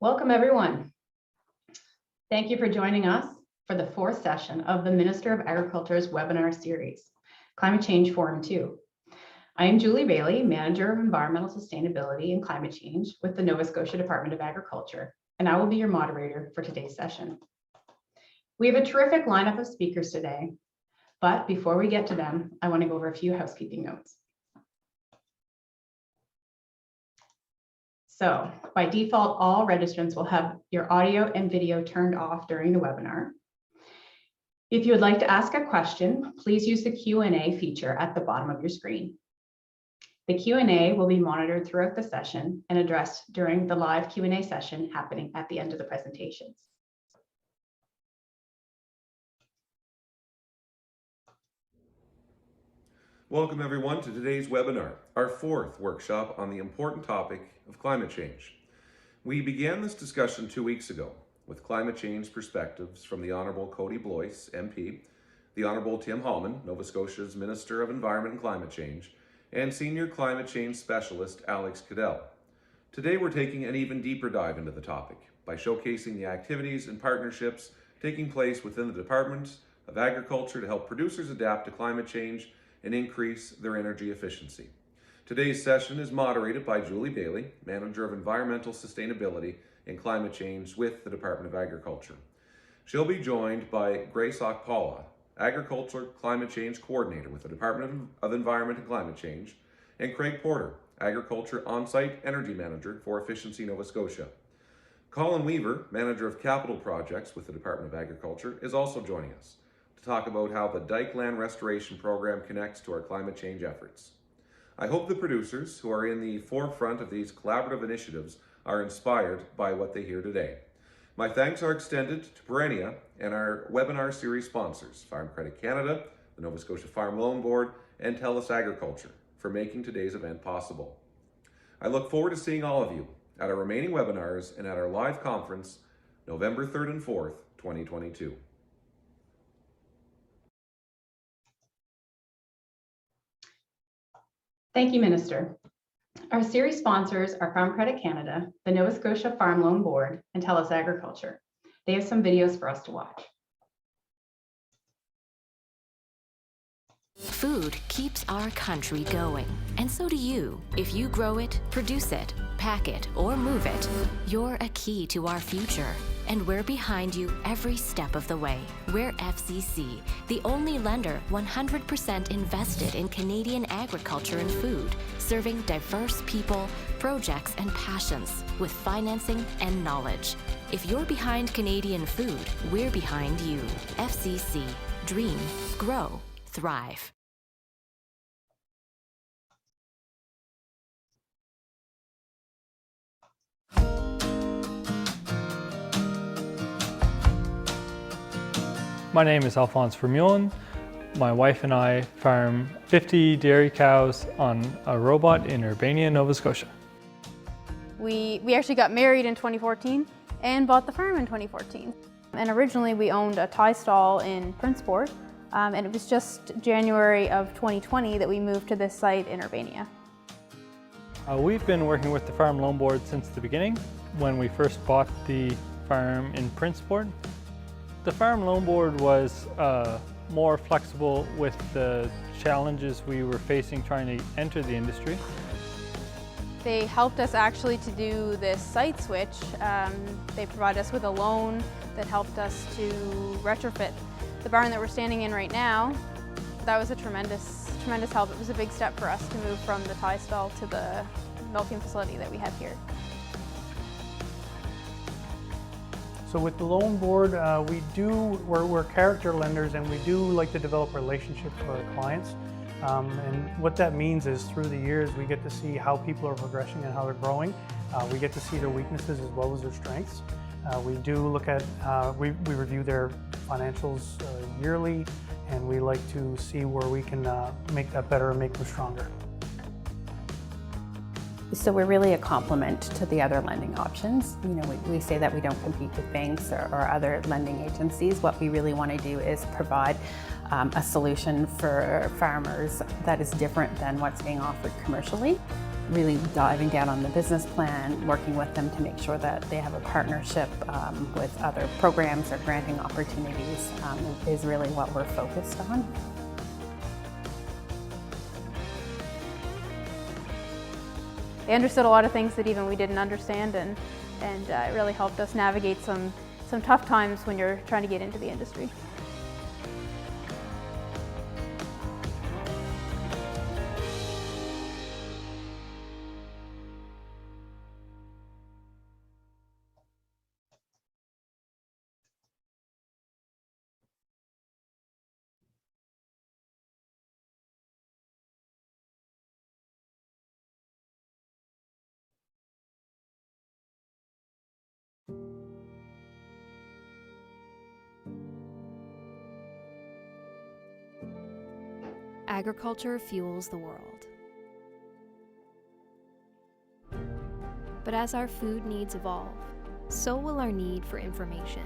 Welcome, everyone. Thank you for joining us for the fourth session of the Minister of Agriculture's webinar series, Climate Change Forum 2. I am Julie Bailey, Manager of Environmental Sustainability and Climate Change with the Nova Scotia Department of Agriculture, and I will be your moderator for today's session. We have a terrific lineup of speakers today, but before we get to them, I want to go over a few housekeeping notes. So by default, all registrants will have your audio and video turned off during the webinar. If you would like to ask a question, please use the Q&A feature at the bottom of your screen. The Q&A will be monitored throughout the session and addressed during the live Q&A session happening at the end of the presentations. Welcome everyone to today's webinar, our fourth workshop on the important topic of climate change. We began this discussion 2 weeks ago with climate change perspectives from the Honourable Cody Blois, MP, the Honourable Tim Hallman, Nova Scotia's Minister of Environment and Climate Change, and Senior Climate Change Specialist Alex Cadell. Today we're taking an even deeper dive into the topic by showcasing the activities and partnerships taking place within the Department of Agriculture to help producers adapt to climate change and increase their energy efficiency. Today's session is moderated by Julie Bailey, Manager of Environmental Sustainability and Climate Change with the Department of Agriculture. She'll be joined by Grace Okpala, Agriculture Climate Change Coordinator with the Department of Environment and Climate Change, and Craig Porter, Agriculture On-Site Energy Manager for Efficiency Nova Scotia. Colin Weaver, Manager of Capital Projects with the Department of Agriculture, is also joining us to talk about how the Dikelan Restoration Program connects to our climate change efforts. I hope the producers who are in the forefront of these collaborative initiatives are inspired by what they hear today. My thanks are extended to Prairie and our webinar series sponsors, Farm Credit Canada, the Nova Scotia Farm Loan Board, and TELUS Agriculture for making today's event possible. I look forward to seeing all of you at our remaining webinars and at our live conference, November 3rd and 4th, 2022. Thank you, Minister. Our series sponsors are Farm Credit Canada, the Nova Scotia Farm Loan Board, and TELUS Agriculture. They have some videos for us to watch. Food keeps our country going, and so do you. If you grow it, produce it, pack it, or move it, you're a key to our future. And we're behind you every step of the way. We're FCC, the only lender 100% invested in Canadian agriculture and food, serving diverse people, projects, and passions with financing and knowledge. If you're behind Canadian food, we're behind you. FCC. Dream. Grow. Thrive. My name is Alphonse Vermeulen. My wife and I farm 50 dairy cows on a robot in Urbania, Nova Scotia. We actually got married in 2014 and bought the farm in 2014. And originally we owned a tie stall in Princeport, and it was just January of 2020 that we moved to this site in Urbania. We've been working with the Farm Loan Board since the beginning, when we first bought the farm in Princeport. The Farm Loan Board was more flexible with the challenges we were facing trying to enter the industry. They helped us actually to do this site switch. They provided us with a loan that helped us to retrofit the barn that we're standing in right now. That was a tremendous help. It was a big step for us to move from the tie stall to the milking facility that we have here. So with the loan board, we're character lenders, and we do like to develop relationships with our clients. And what that means is through the years, we get to see how people are progressing and how they're growing. We get to see their weaknesses as well as their strengths. We do look at, we review their financials yearly, and we like to see where we can make that better and make them stronger. So we're really a complement to the other lending options. You know, we say that we don't compete with banks or other lending agencies. What we really want to do is provide a solution for farmers that is different than what's being offered commercially. really diving down on the business plan, working with them to make sure that they have a partnership with other programs or granting opportunities is really what we're focused on. They understood a lot of things that even we didn't understand, and it really helped us navigate some tough times when you're trying to get into the industry. Agriculture fuels the world. But as our food needs evolve, so will our need for information.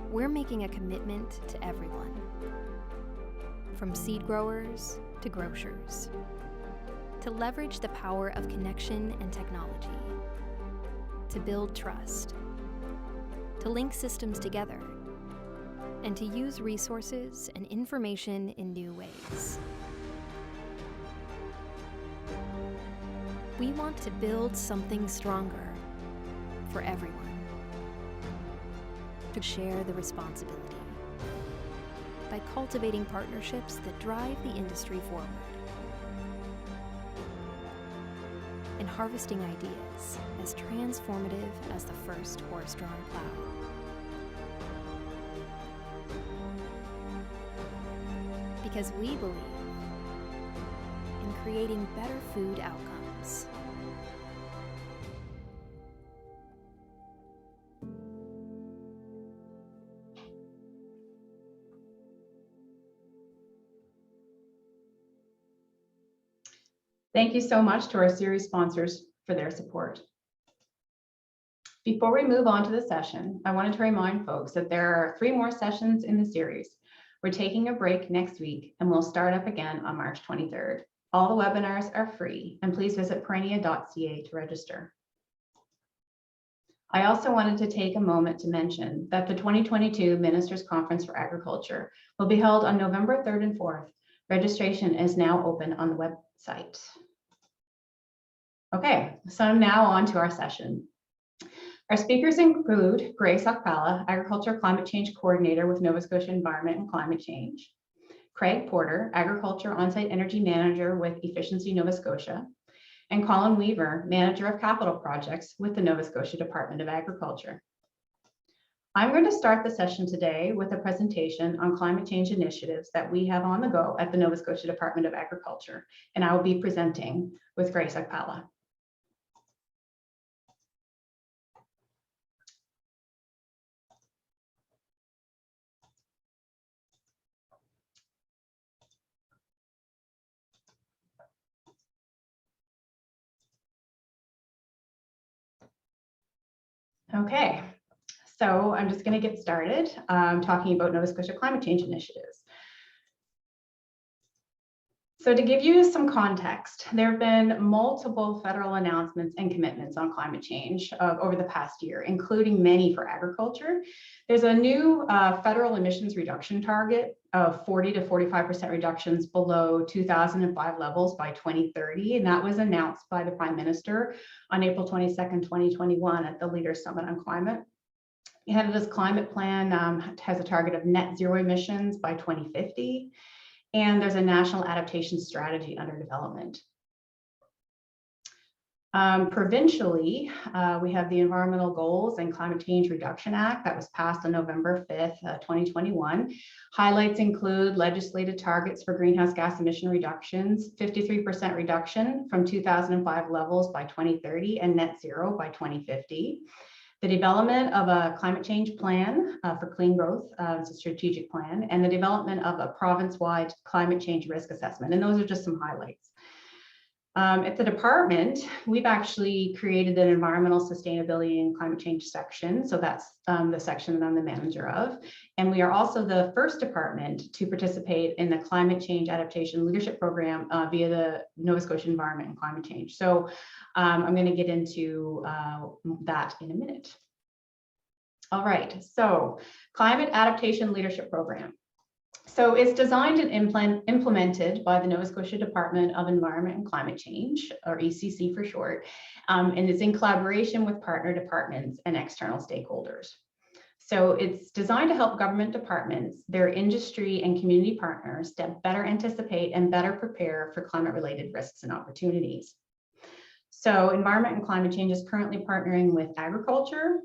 We're making a commitment to everyone, from seed growers to grocers, to leverage the power of connection and technology, to build trust, to link systems together, and to use resources and information in new ways. We want to build something stronger for everyone, to share the responsibility by cultivating partnerships that drive the industry forward, and harvesting ideas as transformative as the first horse-drawn plow. Because we believe in creating better food outcomes. Thank you so much to our series sponsors for their support. Before we move on to the session, I wanted to remind folks that there are 3 more sessions in the series. We're taking a break next week and we'll start up again on March 23rd. All the webinars are free, and please visit prairie.ca to register. I also wanted to take a moment to mention that the 2022 Ministers Conference for Agriculture will be held on November 3rd and 4th. Registration is now open on the website. Okay, so now on to our session. Our speakers include Grace Akpala, Agriculture Climate Change Coordinator with Nova Scotia Environment and Climate Change, Craig Porter, Agriculture On-Site Energy Manager with Efficiency Nova Scotia, and Colin Weaver, Manager of Capital Projects with the Nova Scotia Department of Agriculture. I'm going to start the session today with a presentation on climate change initiatives that we have on the go at the Nova Scotia Department of Agriculture, and I will be presenting with Grace Akpala. Okay, so I'm just going to get started talking about Nova Scotia climate change initiatives. So to give you some context, there have been multiple federal announcements and commitments on climate change over the past year, including many for agriculture. There's a new federal emissions reduction target of 40 to 45% reductions below 2005 levels by 2030, and that was announced by the Prime Minister on April 22nd, 2021 at the Leaders Summit on Climate. Canada's climate plan has a target of net zero emissions by 2050. And there's a national adaptation strategy under development. Provincially, we have the Environmental Goals and Climate Change Reduction Act that was passed on November 5th, 2021. Highlights include legislated targets for greenhouse gas emission reductions, 53% reduction from 2005 levels by 2030 and net zero by 2050. The development of a climate change plan for clean growth, it's a strategic plan, and the development of a province-wide climate change risk assessment. And those are just some highlights. At the department, we've actually created an environmental sustainability and climate change section. So that's the section that I'm the manager of. And we are also the first department to participate in the climate change adaptation leadership program via the Nova Scotia Environment and Climate Change. So I'm going to get into that in a minute. All right, so climate adaptation leadership program. So it's designed and implemented by the Nova Scotia Department of Environment and Climate Change, or ECC for short, and it's in collaboration with partner departments and external stakeholders. So it's designed to help government departments, their industry and community partners to better anticipate and better prepare for climate-related risks and opportunities. So Environment and Climate Change is currently partnering with agriculture,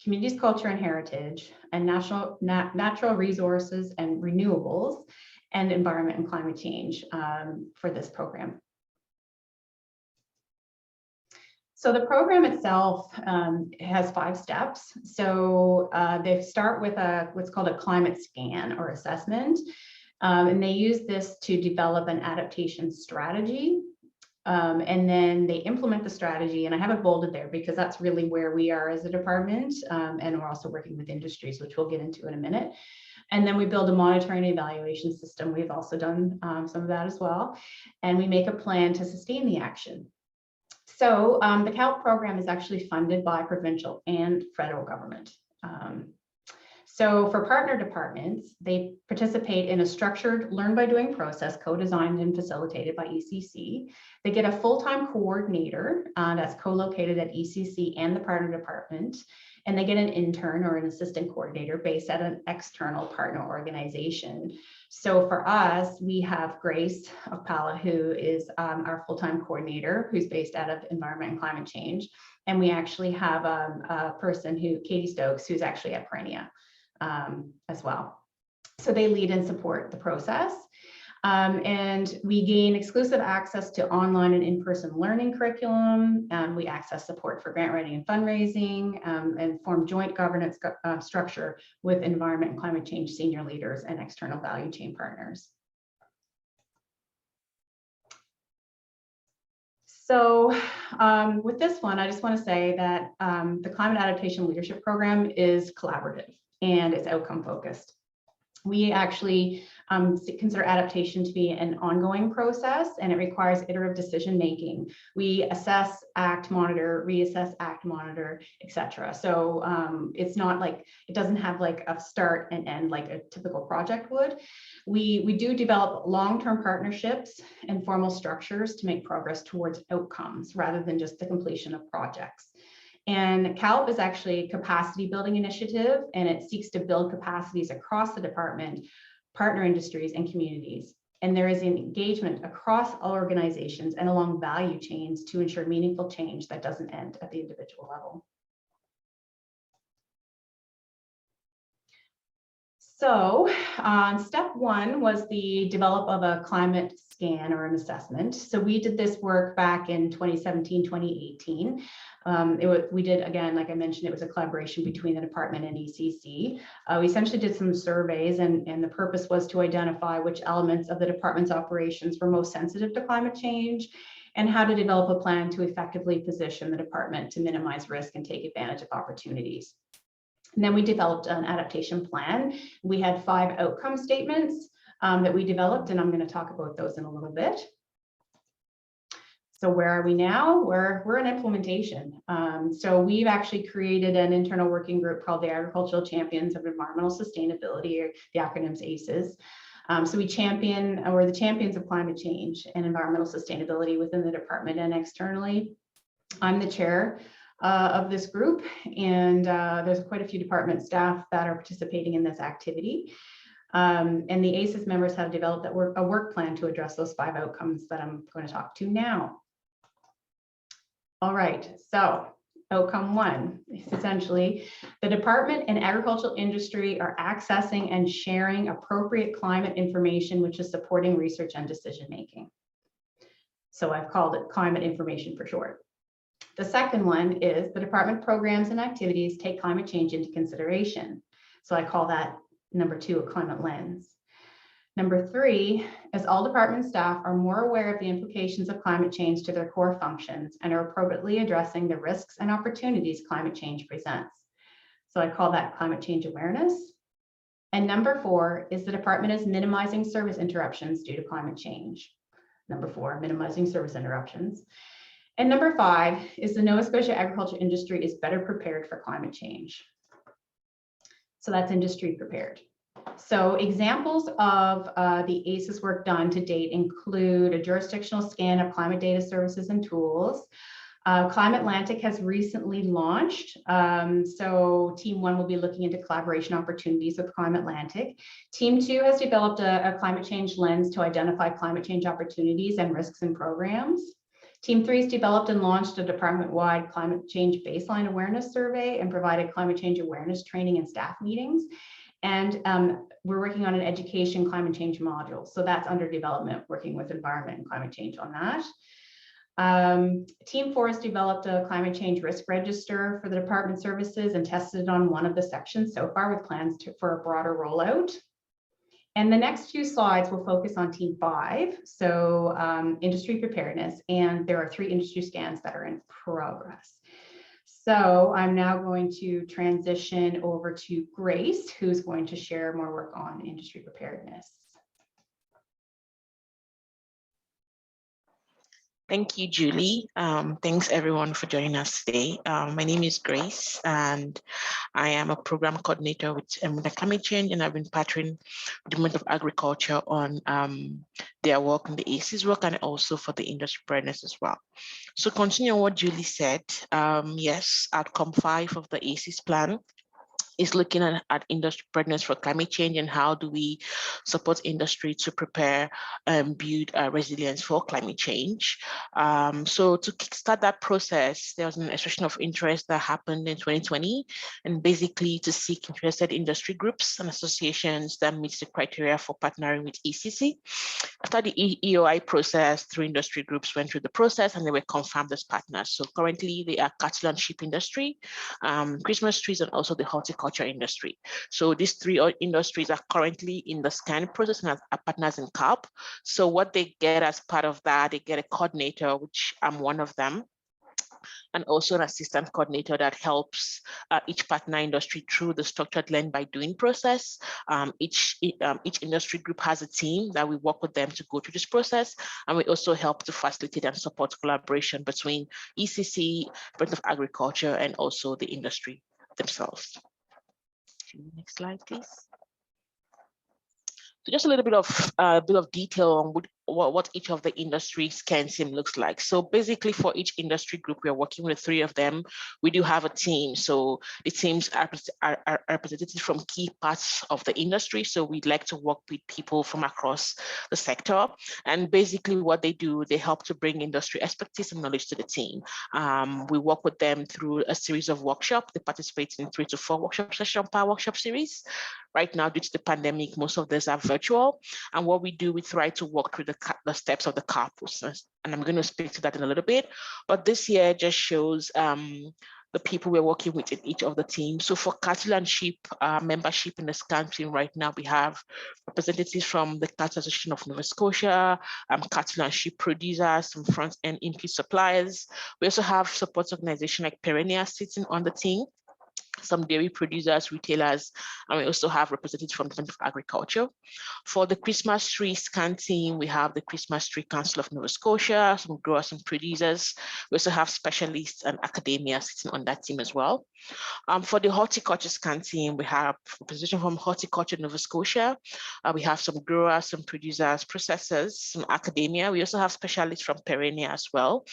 communities, culture and heritage, and natural resources and renewables, and environment and climate change for this program. So the program itself has 5 steps. So they start with what's called a climate scan or assessment, and they use this to develop an adaptation strategy. And then they implement the strategy, and I have it bolded there because that's really where we are as a department, and we're also working with industries, which we'll get into in a minute. And then we build a monitoring and evaluation system. We've also done some of that as well, and we make a plan to sustain the action. So the CALP program is actually funded by provincial and federal government. So for partner departments, they participate in a structured learn by doing process co-designed and facilitated by ECC. They get a full-time coordinator that's co-located at ECC and the partner department, and they get an intern or an assistant coordinator based at an external partner organization. So for us, we have Grace of Pala, who is our full-time coordinator, who's based out of Environment and Climate Change. And we actually have a person Katie Stokes, who's actually at Prairie as well. So they lead and support the process. And we gain exclusive access to online and in-person learning curriculum. And we access support for grant writing and fundraising, and form joint governance structure with environment and climate change senior leaders and external value chain partners. So with this one, I just want to say that the Climate Adaptation Leadership Program is collaborative and it's outcome focused. We actually consider adaptation to be an ongoing process, and it requires iterative decision making. We assess, act, monitor, reassess, act, monitor, etc. So it's not like, it doesn't have like a start and end like a typical project would. We do develop long-term partnerships and formal structures to make progress towards outcomes rather than just the completion of projects. And CALP is actually a capacity building initiative, and it seeks to build capacities across the department, partner industries, and communities. And there is an engagement across all organizations and along value chains to ensure meaningful change that doesn't end at the individual level. So step 1 was the develop of a climate scan or an assessment. So we did this work back in 2017, 2018. We did, again, like I mentioned, it was a collaboration between the department and ECC. We essentially did some surveys, and the purpose was to identify which elements of the department's operations were most sensitive to climate change and how to develop a plan to effectively position the department to minimize risk and take advantage of opportunities. And then we developed an adaptation plan. We had 5 outcome statements that we developed, and I'm going to talk about those in a little bit. So where are we now? We're in implementation. So we've actually created an internal working group called the Agricultural Champions of Environmental Sustainability, or the acronym's ACES. So we're the champions of climate change and environmental sustainability within the department and externally. I'm the chair of this group, and there's quite a few department staff that are participating in this activity. And the ACES members have developed a work plan to address those 5 outcomes that I'm going to talk to now. All right, so outcome 1 is essentially the department and agricultural industry are accessing and sharing appropriate climate information, which is supporting research and decision making. So I've called it climate information for short. The second one is the department programs and activities take climate change into consideration. So I call that number 2, a climate lens. Number 3, as all department staff are more aware of the implications of climate change to their core functions and are appropriately addressing the risks and opportunities climate change presents. So I call that climate change awareness. And number 4 is the department is minimizing service interruptions due to climate change. Number 4, minimizing service interruptions. And number 5 is the Nova Scotia agriculture industry is better prepared for climate change. So that's industry prepared. So examples of the ACES work done to date include a jurisdictional scan of climate data services and tools. Climate Atlantic has recently launched. So Team 1 will be looking into collaboration opportunities with Climate Atlantic. Team 2 has developed a climate change lens to identify climate change opportunities and risks in programs. Team 3 has developed and launched a department-wide climate change baseline awareness survey and provided climate change awareness training and staff meetings. And we're working on an education climate change module. So that's under development, working with environment and climate change on that. Team 4 has developed a climate change risk register for the department services and tested it on one of the sections so far with plans for a broader rollout. And the next 2 slides will focus on Team 5, so industry preparedness, and there are 3 industry scans that are in progress. So I'm now going to transition over to Grace, who's going to share more work on industry preparedness. Thank you, Julie. Thanks everyone for joining us today. My name is Grace and I am a program coordinator with climate change, and I've been partnering with the Department of Agriculture on their work in the ACES work and also for the industry preparedness as well. So continuing what Julie said, yes, outcome 5 of the ACES plan is looking at industry preparedness for climate change and how do we support industry to prepare and build resilience for climate change. So to kickstart that process, there was an expression of interest that happened in 2020, and basically to seek interested industry groups and associations that meets the criteria for partnering with ECC. After the EOI process, 3 industry groups went through the process and they were confirmed as partners. So currently they are cattle and sheep industry, Christmas trees, and also the horticulture industry. So these 3 industries are currently in the scan process and are partners in CARP. So what they get as part of that, they get a coordinator, which I'm one of them, and also an assistant coordinator that helps each partner industry through the structured learn by doing process. Each industry group has a team that we work with them to go through this process, and we also help to facilitate and support collaboration between ECC, Department of Agriculture, and also the industry themselves. Next slide, please. So just a little bit of detail on what each of the industry scan team looks like. So basically for each industry group, we are working with 3 of them. We do have a team. So the teams are represented from key parts of the industry. So we'd like to work with people from across the sector. And basically what they do, they help to bring industry expertise and knowledge to the team. We work with them through a series of workshops. They participate in 3 to 4 workshop sessions per workshop series. Right now, due to the pandemic, most of these are virtual. And what we do, we try to walk through the steps of the CARP process. And I'm going to speak to that in a little bit. But this year just shows the people we're working with in each of the teams. So for cattle and sheep membership in the scan team right now, we have representatives from the Cattle Association of Nova Scotia, cattle and sheep producers, some front-end input suppliers. We also have support organizations like Prairie sitting on the team, some dairy producers, retailers, and we also have representatives from the Department of Agriculture. For the Christmas tree scan team, we have the Christmas Tree Council of Nova Scotia, some growers and producers. We also have specialists and academia sitting on that team as well. For the horticulture scan team, we have representation from Horticulture Nova Scotia. We have some growers, some producers, processors, some academia. We also have specialists from Prairie as well.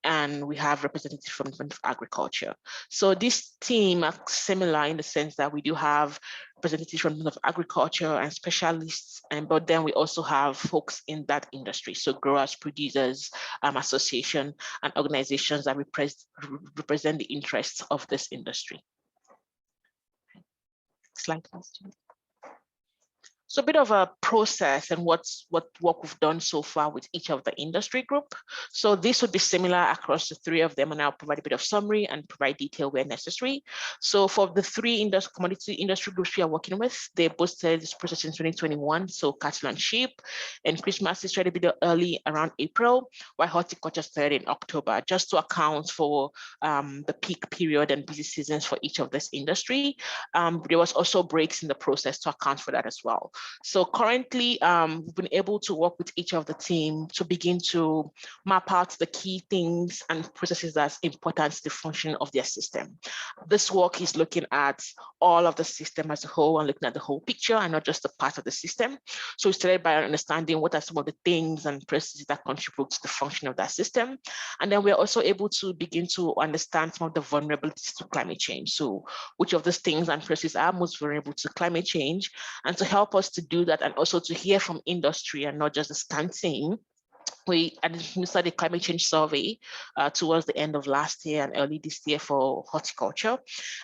And we have representatives from the Department of Agriculture. So this team are similar in the sense that we do have representatives from the Department of Agriculture and specialists, but then we also have folks in that industry. So growers, producers, association, and organizations that represent the interests of this industry. Slide, please. So a bit of a process and what work we've done so far with each of the industry group. So this would be similar across the three of them, and I'll provide a bit of summary and provide detail where necessary. So for the three commodity industry groups we are working with, they both started this process in 2021. So cattle and sheep, and Christmas is started a bit early around April, while horticulture started in October, just to account for the peak period and busy seasons for each of this industry. There was also breaks in the process to account for that as well. So currently, we've been able to work with each of the team to begin to map out the key things and processes that's important to the function of their system. This work is looking at all of the system as a whole and looking at the whole picture and not just the part of the system. So we started by understanding what are some of the things and processes that contribute to the function of that system. And then we're also able to begin to understand some of the vulnerabilities to climate change. So which of those things and processes are most vulnerable to climate change, and to help us to do that and also to hear from industry and not just the SCAN team. We administered a climate change survey towards the end of last year and early this year for horticulture.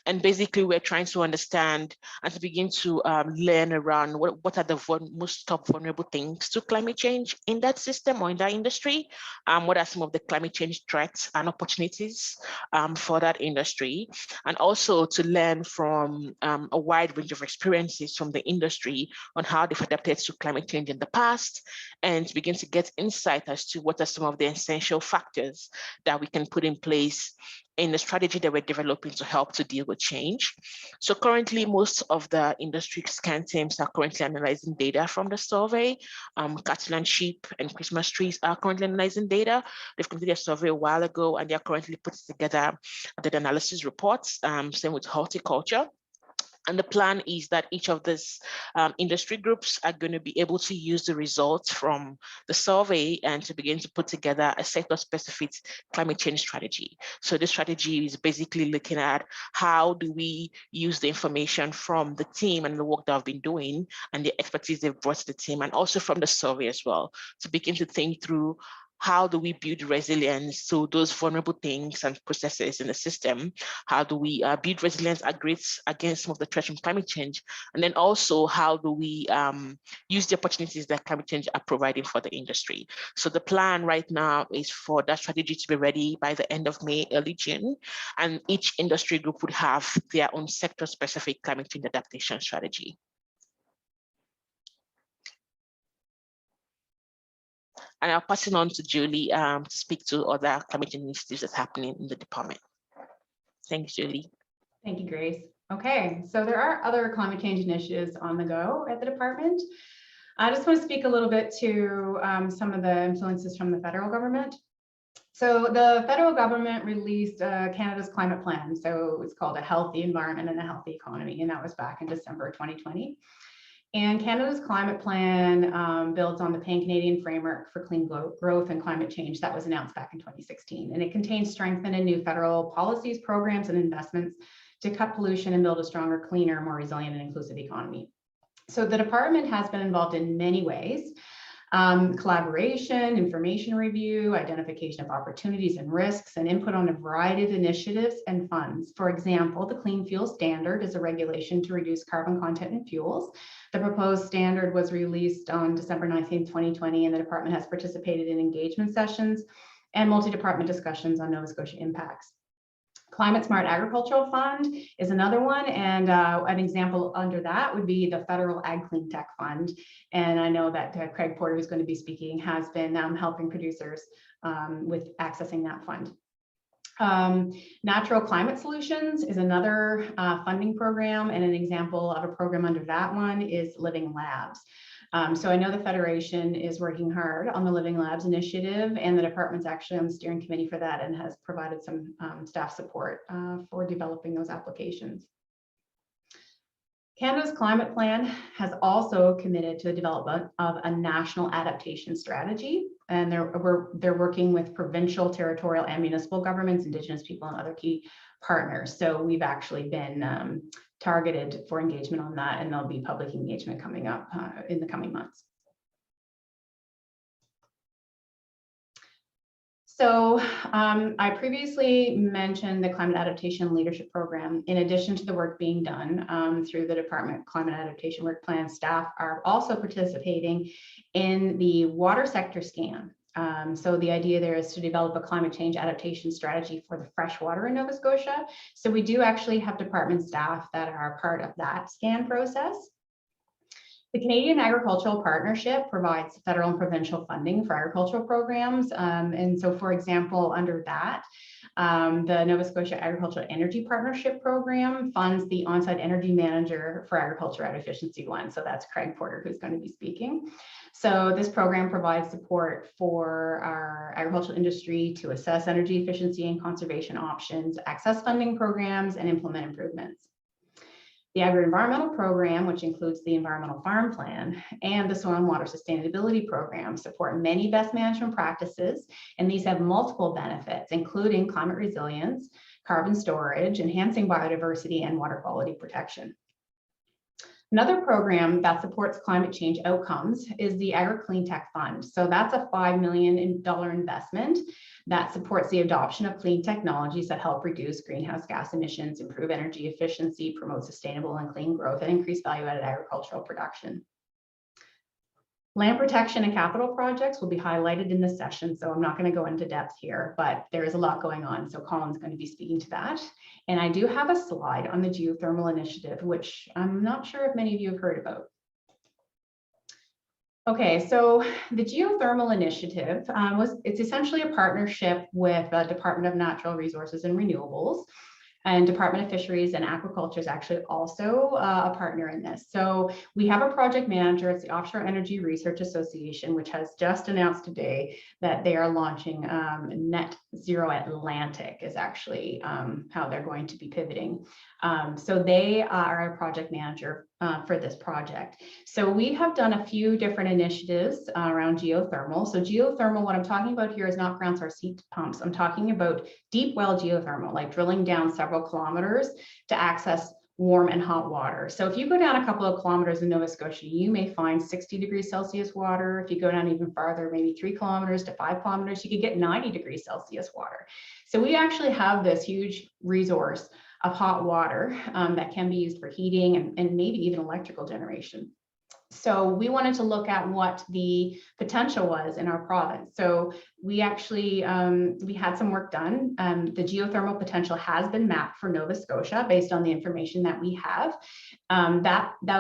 And basically, we're trying to understand and to begin to learn around what are the most top vulnerable things to climate change in that system or in that industry. What are some of the climate change threats and opportunities for that industry? And also to learn from a wide range of experiences from the industry on how they've adapted to climate change in the past, and to begin to get insight as to what are some of the essential factors that we can put in place in the strategy that we're developing to help to deal with change. So currently, most of the industry SCAN teams are currently analyzing data from the survey. Cattle and sheep and Christmas trees are currently analyzing data. They've completed a survey a while ago, and they're currently putting together data analysis reports, same with horticulture. And the plan is that each of these industry groups are going to be able to use the results from the survey and to begin to put together a sector-specific climate change strategy. So this strategy is basically looking at how do we use the information from the team and the work that I've been doing and the expertise they've brought to the team, and also from the survey as well, to begin to think through how do we build resilience to those vulnerable things and processes in the system? How do we build resilience against some of the threats from climate change? And then also, how do we use the opportunities that climate change are providing for the industry? So the plan right now is for that strategy to be ready by the end of May, early June, and each industry group would have their own sector-specific climate change adaptation strategy. And I'll pass it on to Julie to speak to other climate change initiatives that's happening in the department. Thanks, Julie. Thank you, Grace. Okay, so there are other climate change initiatives on the go at the department. I just want to speak a little bit to some of the influences from the federal government. So the federal government released Canada's climate plan. So it's called A Healthy Environment and a Healthy Economy, and that was back in December 2020. And Canada's climate plan builds on the Pan-Canadian Framework for Clean Growth and Climate Change that was announced back in 2016. And it contains strengthened and new federal policies, programs, and investments to cut pollution and build a stronger, cleaner, more resilient and inclusive economy. So the department has been involved in many ways. Collaboration, information review, identification of opportunities and risks, and input on a variety of initiatives and funds. For example, the Clean Fuel Standard is a regulation to reduce carbon content in fuels. The proposed standard was released on December 19, 2020, and the department has participated in engagement sessions and multi-department discussions on Nova Scotia impacts. Climate Smart Agricultural Fund is another one, and an example under that would be the Federal Ag Clean Tech Fund. And I know that Craig Porter, who's going to be speaking, has been helping producers with accessing that fund. Natural Climate Solutions is another funding program, and an example of a program under that one is Living Labs. So I know the Federation is working hard on the Living Labs initiative, and the department's actually on the steering committee for that and has provided some staff support for developing those applications. Canada's climate plan has also committed to the development of a national adaptation strategy, and they're working with provincial, territorial, and municipal governments, Indigenous people, and other key partners. So we've actually been targeted for engagement on that, and there'll be public engagement coming up in the coming months. So I previously mentioned the Climate Adaptation Leadership Program. In addition to the work being done through the Department Climate Adaptation Work Plan, staff are also participating in the water sector scan. So the idea there is to develop a climate change adaptation strategy for the fresh water in Nova Scotia. So we do actually have department staff that are part of that scan process. The Canadian Agricultural Partnership provides federal and provincial funding for agricultural programs. And so, for example, under that, the Nova Scotia Agricultural Energy Partnership Program funds the on-site energy manager for agriculture at Efficiency 1. So that's Craig Porter, who's going to be speaking. So this program provides support for our agricultural industry to assess energy efficiency and conservation options, access funding programs, and implement improvements. The Agri-Environmental Program, which includes the Environmental Farm Plan and the Soil and Water Sustainability Program, support many best management practices, and these have multiple benefits, including climate resilience, carbon storage, enhancing biodiversity, and water quality protection. Another program that supports climate change outcomes is the Agri-Cleantech Fund. So that's a $5 million investment that supports the adoption of clean technologies that help reduce greenhouse gas emissions, improve energy efficiency, promote sustainable and clean growth, and increase value-added agricultural production. Land protection and capital projects will be highlighted in this session, so I'm not going to go into depth here, but there is a lot going on, so Colin's going to be speaking to that. And I do have a slide on the Geothermal Initiative, which I'm not sure if many of you have heard about. Okay, so the Geothermal Initiative it's essentially a partnership with the Department of Natural Resources and Renewables, and Department of Fisheries and Aquaculture is actually also a partner in this. So we have a project manager. It's the Offshore Energy Research Association, which has just announced today that they are launching Net Zero Atlantic is actually how they're going to be pivoting. So they are a project manager for this project. So we have done a few different initiatives around geothermal. So geothermal, what I'm talking about here is not ground source heat pumps. I'm talking about deep well geothermal, like drilling down several kilometers to access warm and hot water. So if you go down a couple of kilometers in Nova Scotia, you may find 60 degrees Celsius water. If you go down even farther, maybe 3 kilometers to 5 kilometers, you could get 90 degrees Celsius water. So we actually have this huge resource of hot water that can be used for heating and maybe even electrical generation. So we wanted to look at what the potential was in our province. So we actually, we had some work done. The geothermal potential has been mapped for Nova Scotia based on the information that we have.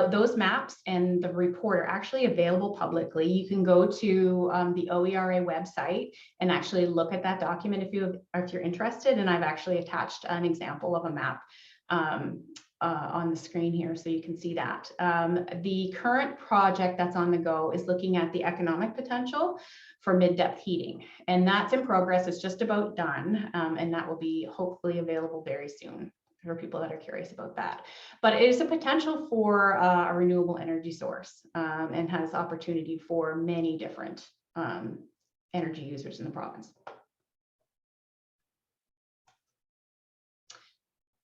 Those maps and the report are actually available publicly. You can go to the OERA website and actually look at that document if you're interested. And I've actually attached an example of a map on the screen here, so you can see that. The current project that's on the go is looking at the economic potential for mid-depth heating, and that's in progress. It's just about done, and that will be hopefully available very soon for people that are curious about that. But it is a potential for a renewable energy source and has opportunity for many different energy users in the province.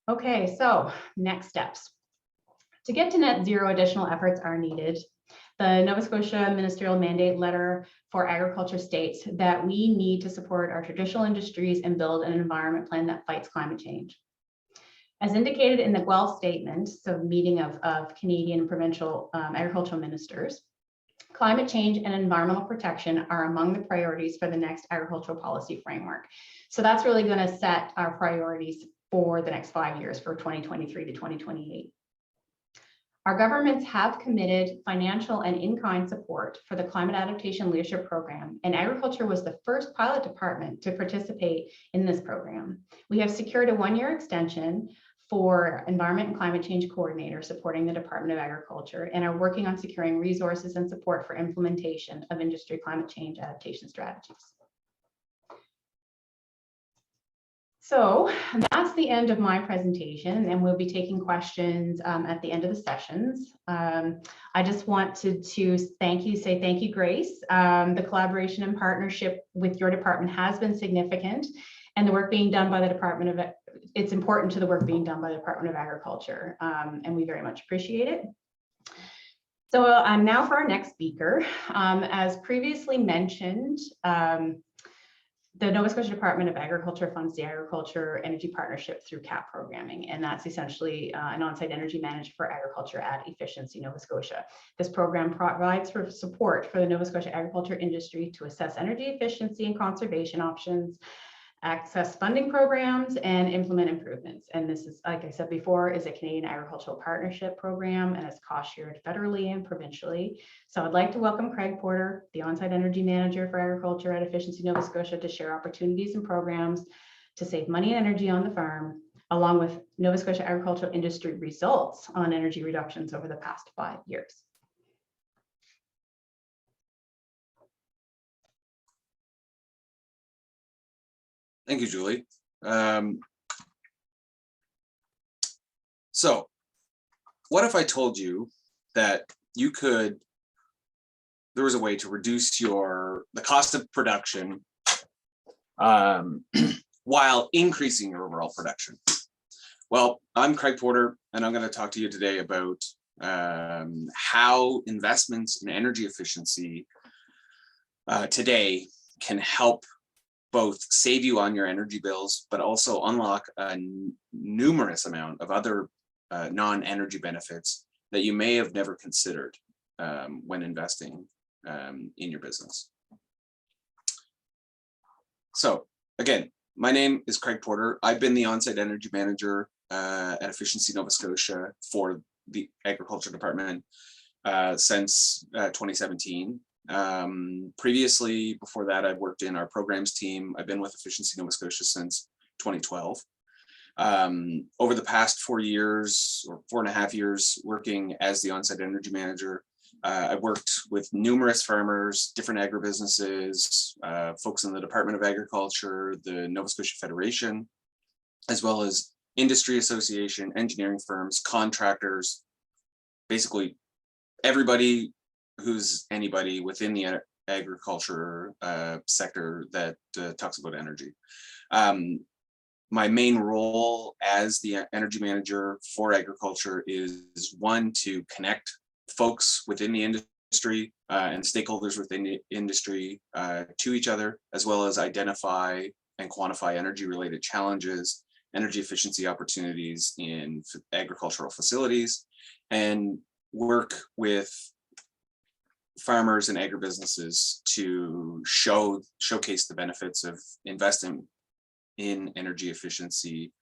Okay, so next steps. To get to net zero, additional efforts are needed. The Nova Scotia Ministerial Mandate Letter for Agriculture states that we need to support our traditional industries and build an environment plan that fights climate change. As indicated in the Guelph Statement, so meeting of Canadian and provincial agricultural ministers, climate change and environmental protection are among the priorities for the next agricultural policy framework. So that's really going to set our priorities for the next 5 years, for 2023 to 2028. Our governments have committed financial and in-kind support for the Climate Adaptation Leadership Program, and agriculture was the first pilot department to participate in this program. We have secured a 1-year extension for Environment and Climate Change Coordinator supporting the Department of Agriculture, and are working on securing resources and support for implementation of industry climate change adaptation strategies. So that's the end of my presentation, and we'll be taking questions at the end of the sessions. I just wanted to say thank you, Grace. The collaboration and partnership with your department has been significant, and the work being done by the Department of, it's important to the work being done by the Department of Agriculture, and we very much appreciate it. So now for our next speaker. As previously mentioned, The Nova Scotia Department of Agriculture funds the Agriculture Energy Partnership through CAP programming, and that's essentially an on-site energy manager for agriculture at Efficiency Nova Scotia. This program provides for support for the Nova Scotia agriculture industry to assess energy efficiency and conservation options, access funding programs, and implement improvements. And this is, like I said before, is a Canadian Agricultural Partnership program, and it's cost shared federally and provincially. So I'd like to welcome Craig Porter, the on-site energy manager for agriculture at Efficiency Nova Scotia, to share opportunities and programs to save money and energy on the farm, along with Nova Scotia agricultural industry results on energy reductions over the past 5 years. Thank you, Julie. So what if I told you that there was a way to reduce the cost of production while increasing your overall production? Well, I'm Craig Porter, and I'm going to talk to you today about how investments in energy efficiency today can help both save you on your energy bills, but also unlock a numerous amount of other non-energy benefits that you may have never considered when investing in your business. So again, my name is Craig Porter. I've been the on-site energy manager at Efficiency Nova Scotia for the Agriculture Department since 2017. Previously, before that, I've worked in our programs team. I've been with Efficiency Nova Scotia since 2012. Over the past 4 years or 4.5 years working as the on-site energy manager, I've worked with numerous farmers, different agribusinesses, folks in the Department of Agriculture, the Nova Scotia Federation, as well as industry association, engineering firms, contractors, basically everybody who's anybody within the agriculture sector that talks about energy. My main role as the energy manager for agriculture is one, to connect folks within the industry and stakeholders within the industry to each other, as well as identify and quantify energy related challenges, energy efficiency opportunities in agricultural facilities, and work with farmers and agribusinesses to showcase the benefits of investing in energy efficiency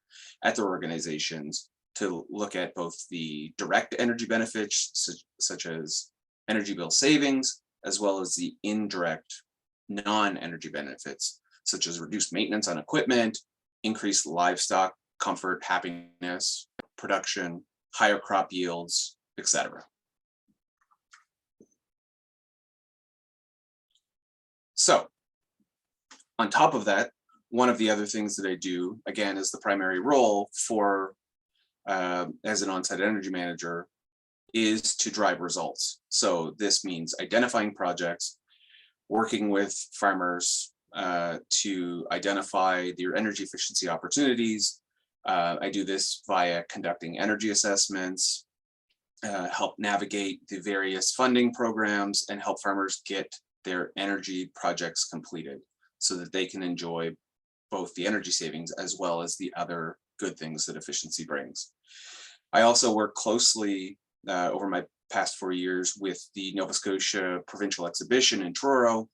at their organizations, to look at both the direct energy benefits such as energy bill savings, as well as the indirect non-energy benefits such as reduced maintenance on equipment, increased livestock comfort, happiness, production, higher crop yields, etc. So on top of that, one of the other things that I do, again, is the primary role for as an on-site energy manager, is to drive results. So this means identifying projects, working with farmers to identify their energy efficiency opportunities. I do this via conducting energy assessments, help navigate the various funding programs, and help farmers get their energy projects completed so that they can enjoy both the energy savings as well as the other good things that efficiency brings. I also work closely over my past 4 years with the Nova Scotia Provincial Exhibition in Truro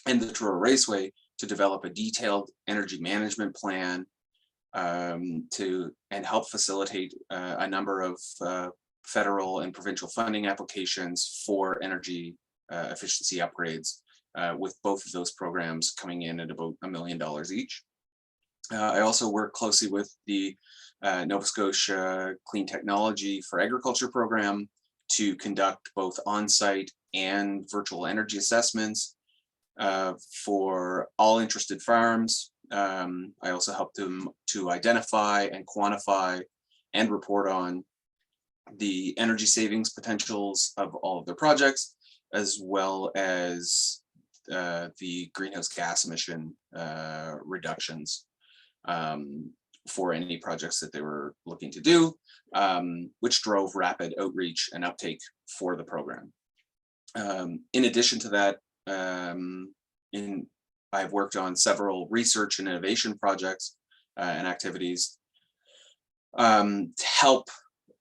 and the Truro Raceway to develop a detailed energy management plan and help facilitate a number of federal and provincial funding applications for energy efficiency upgrades, with both of those programs coming in at about $1 million each. I also work closely with the Nova Scotia Clean Technology for Agriculture program to conduct both on-site and virtual energy assessments for all interested farms. I also help them to identify and quantify and report on the energy savings potentials of all of their projects, as well as the greenhouse gas emission reductions for any projects that they were looking to do, which drove rapid outreach and uptake for the program. In addition to that, I've worked on several research and innovation projects and activities to help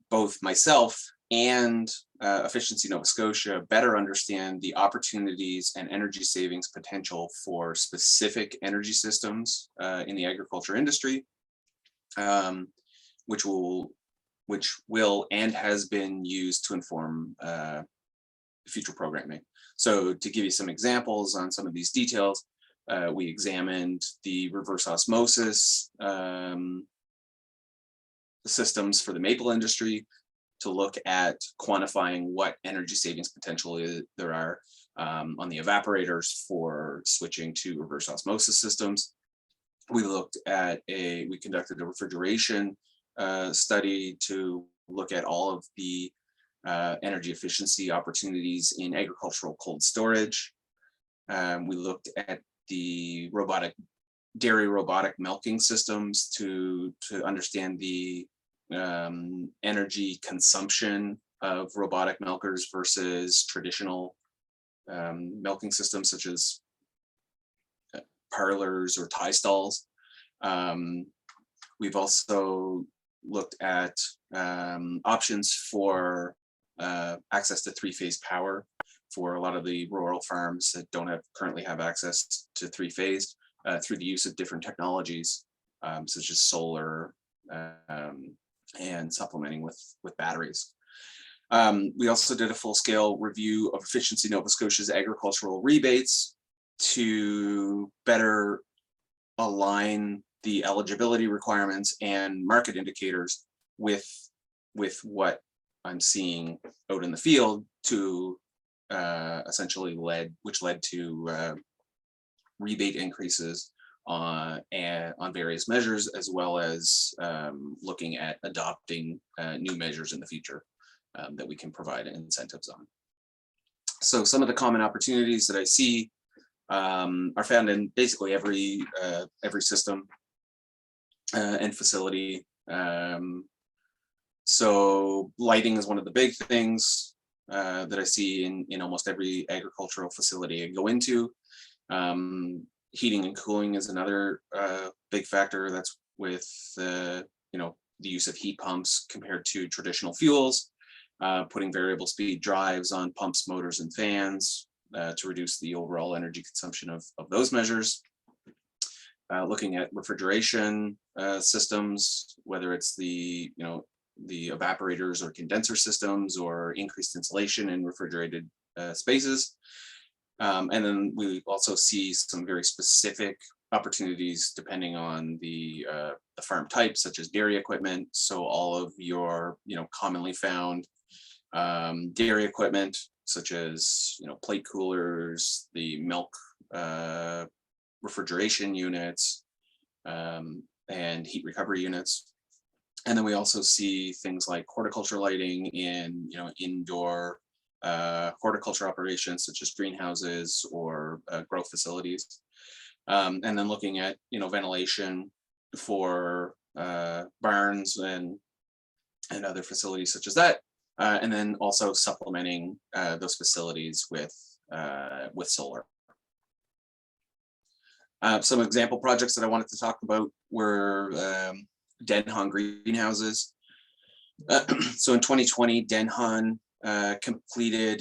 both myself and Efficiency Nova Scotia better understand the opportunities and energy savings potential for specific energy systems in the agriculture industry, which will and has been used to inform future programming. So to give you some examples on some of these details, we examined the reverse osmosis systems for the maple industry to look at quantifying what energy savings potential there are on the evaporators for switching to reverse osmosis systems. We conducted a refrigeration study to look at all of the energy efficiency opportunities in agricultural cold storage. We looked at the dairy robotic milking systems to understand the energy consumption of robotic milkers versus traditional milking systems such as parlors or tie stalls. We've also looked at options for access to three-phase power for a lot of the rural farms that don't currently have access to three-phase through the use of different technologies such as solar and supplementing with batteries. We also did a full-scale review of Efficiency Nova Scotia's agricultural rebates to better align the eligibility requirements and market indicators with what I'm seeing out in the field, to essentially led to rebate increases on various measures, as well as looking at adopting new measures in the future that we can provide incentives on. So some of the common opportunities that I see are found in basically every system and facility. So lighting is one of the big things that I see in almost every agricultural facility I go into. Heating and cooling is another big factor. That's with the use of heat pumps compared to traditional fuels, putting variable speed drives on pumps, motors, and fans to reduce the overall energy consumption of those measures. Looking at refrigeration systems, whether it's the evaporators or condenser systems, or increased insulation in refrigerated spaces. And then we also see some very specific opportunities depending on the farm type, such as dairy equipment. So all of your commonly found dairy equipment, such as plate coolers, the milk refrigeration units, and heat recovery units. And then we also see things like horticulture lighting in indoor horticulture operations, such as greenhouses or growth facilities. And then looking at ventilation for barns and other facilities such as that. And then also supplementing those facilities with solar. Some example projects that I wanted to talk about were Denhan greenhouses. So in 2020, Denhan completed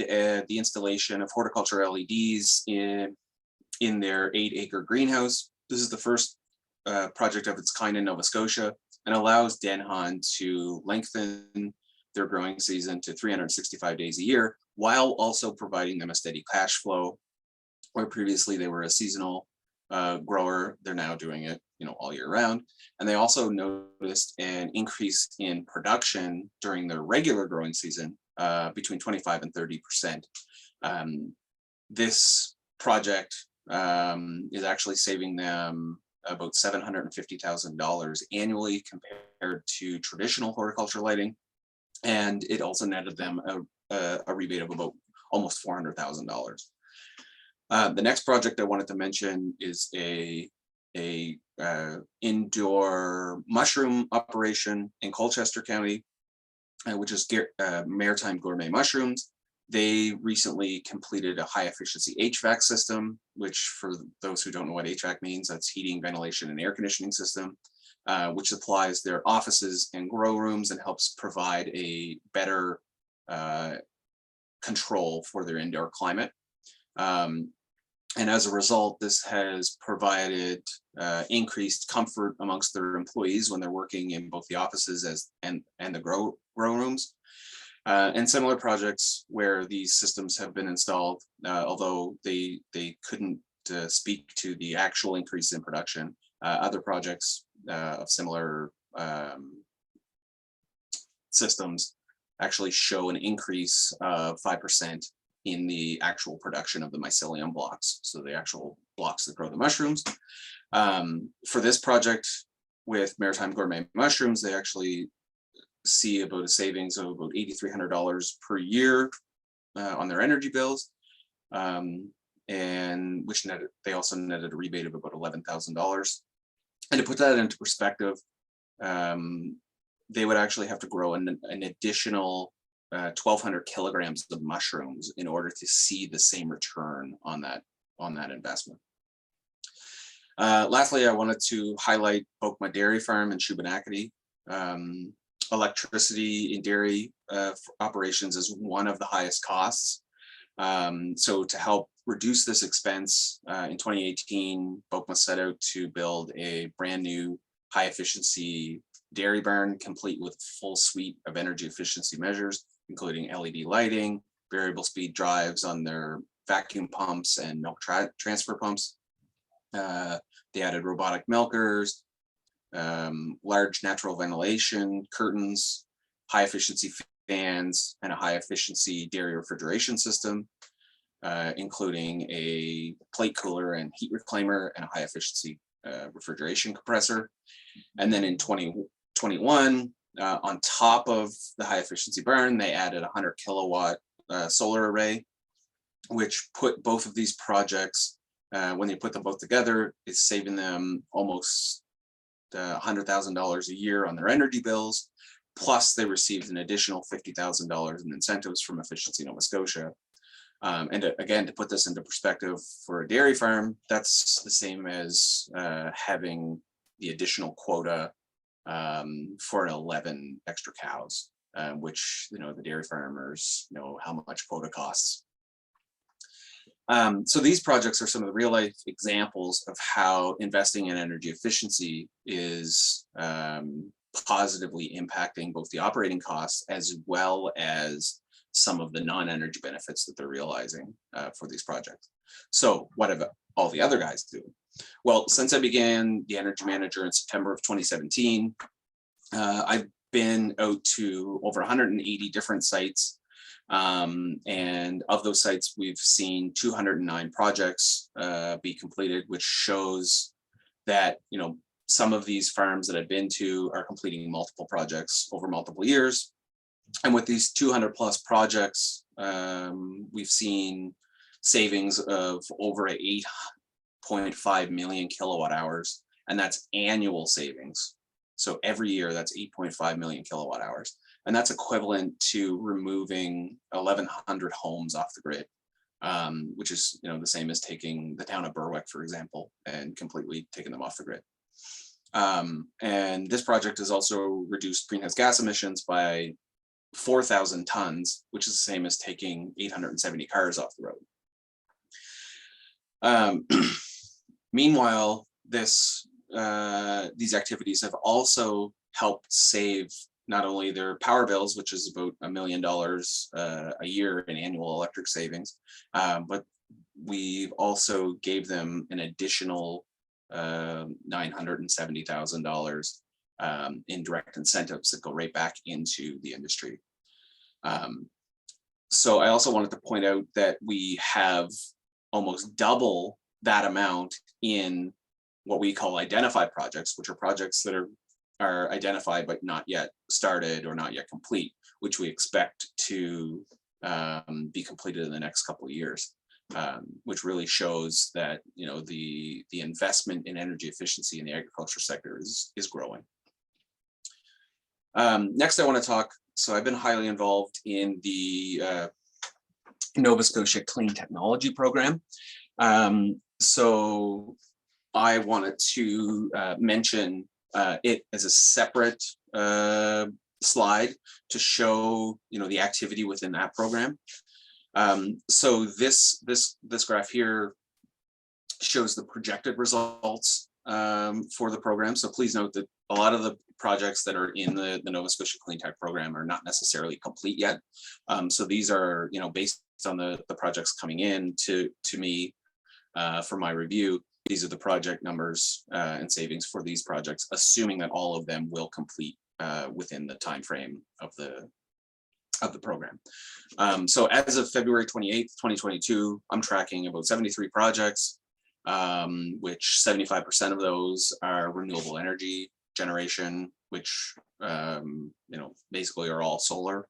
the installation of horticulture LEDs in their 8-acre greenhouse. This is the first project of its kind in Nova Scotia, and allows Denhan to lengthen their growing season to 365 days a year, while also providing them a steady cash flow, where previously they were a seasonal grower. They're now doing it all year round. And they also noticed an increase in production during their regular growing season, between 25 and 30%. This project is actually saving them about $750,000 annually compared to traditional horticulture lighting. And it also netted them a rebate of about almost $400,000. The next project I wanted to mention is a indoor mushroom operation in Colchester County, which is Maritime Gourmet Mushrooms. They recently completed a high efficiency HVAC system, which for those who don't know what HVAC means, that's heating, ventilation, and air conditioning system, which supplies their offices and grow rooms and helps provide a better control for their indoor climate. And as a result, this has provided increased comfort amongst their employees when they're working in both the offices and the grow rooms. And similar projects where these systems have been installed, although they couldn't speak to the actual increase in production, other projects of similar systems actually show an increase of 5% in the actual production of the mycelium blocks, so the actual blocks that grow the mushrooms. For this project with Maritime Gourmet Mushrooms, they actually see about a savings of about $8,300 per year on their energy bills, and which netted, they also netted a rebate of about $11,000. And to put that into perspective, they would actually have to grow an additional 1,200 kilograms of mushrooms in order to see the same return on that investment. Lastly, I wanted to highlight Bokma Dairy Farm in Shubenacadie. Electricity in dairy operations is one of the highest costs. So to help reduce this expense, in 2018, Bokma set out to build a brand new high efficiency dairy barn, complete with a full suite of energy efficiency measures, including LED lighting, variable speed drives on their vacuum pumps and milk transfer pumps. They added robotic milkers, large natural ventilation curtains, high efficiency fans, and a high efficiency dairy refrigeration system, including a plate cooler and heat reclaimer and a high efficiency refrigeration compressor. And then in 2021, on top of the high efficiency barn, they added a 100 kilowatt solar array, which put both of these projects, when they put them both together, is saving them almost $100,000 a year on their energy bills. Plus, they received an additional $50,000 in incentives from Efficiency Nova Scotia. And again, to put this into perspective, for a dairy farm, that's the same as having the additional quota for 11 extra cows, which, the dairy farmers know how much quota costs. So these projects are some of the real life examples of how investing in energy efficiency is positively impacting both the operating costs as well as some of the non-energy benefits that they're realizing for these projects. So what have all the other guys do? Well, since I began the energy manager in September of 2017, I've been out to over 180 different sites. And of those sites, we've seen 209 projects be completed, which shows that, some of these farms that I've been to are completing multiple projects over multiple years. And with these 200 plus projects, we've seen savings of over 8.5 million kilowatt hours, and that's annual savings. So every year, that's 8.5 million kilowatt hours. And that's equivalent to removing 1,100 homes off the grid, which is the same as taking the town of Berwick, for example, and completely taking them off the grid. And this project has also reduced greenhouse gas emissions by 4,000 tons, which is the same as taking 870 cars off the road. Meanwhile, these activities have also helped save not only their power bills, which is about $1 million a year in annual electric savings, but we've also gave them an additional $970,000 in direct incentives that go right back into the industry. So I also wanted to point out that we have almost double that amount in what we call identified projects, which are projects that are identified but not yet started or not yet complete, which we expect to be completed in the next couple of years, which really shows that the investment in energy efficiency in the agriculture sector is growing. Next, I want to talk. So I've been highly involved in the Nova Scotia Clean Technology Program. So I wanted to mention it as a separate slide to show, the activity within that program. So this graph here shows the projected results for the program. So please note that a lot of the projects that are in the Nova Scotia Clean Tech program are not necessarily complete yet. So these are, based on the projects coming in to me for my review. These are the project numbers and savings for these projects, assuming that all of them will complete within the time frame of the program. So as of February 28th, 2022, I'm tracking about 73 projects, which 75% of those are renewable energy generation, which basically are all solar.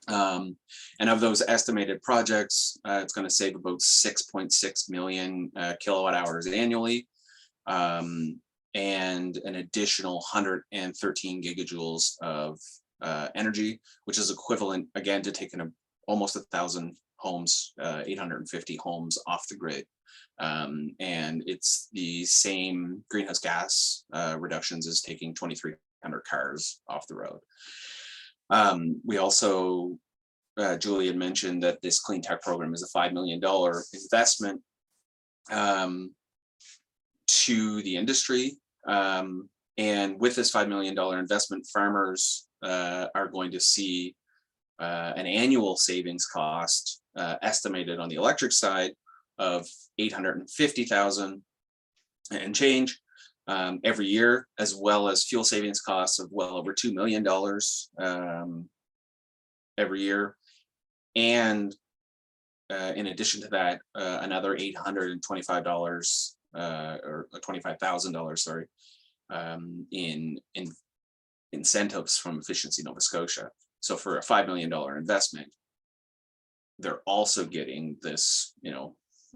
And of those estimated projects, it's going to save about 6.6 million kilowatt hours annually, and an additional 113 gigajoules of energy, which is equivalent, again, to taking almost 1,000 homes, 850 homes off the grid. And it's the same greenhouse gas reductions as taking 2,300 cars off the road. We also, Julie had mentioned that this clean tech program is a $5 million investment to the industry. And with this $5 million investment, farmers are going to see an annual savings cost estimated on the electric side of $850,000 and change every year, as well as fuel savings costs of well over $2 million every year. And in addition to that, another $825 or $25,000, sorry, in incentives from Efficiency Nova Scotia. So for a $5 million investment, they're also getting this,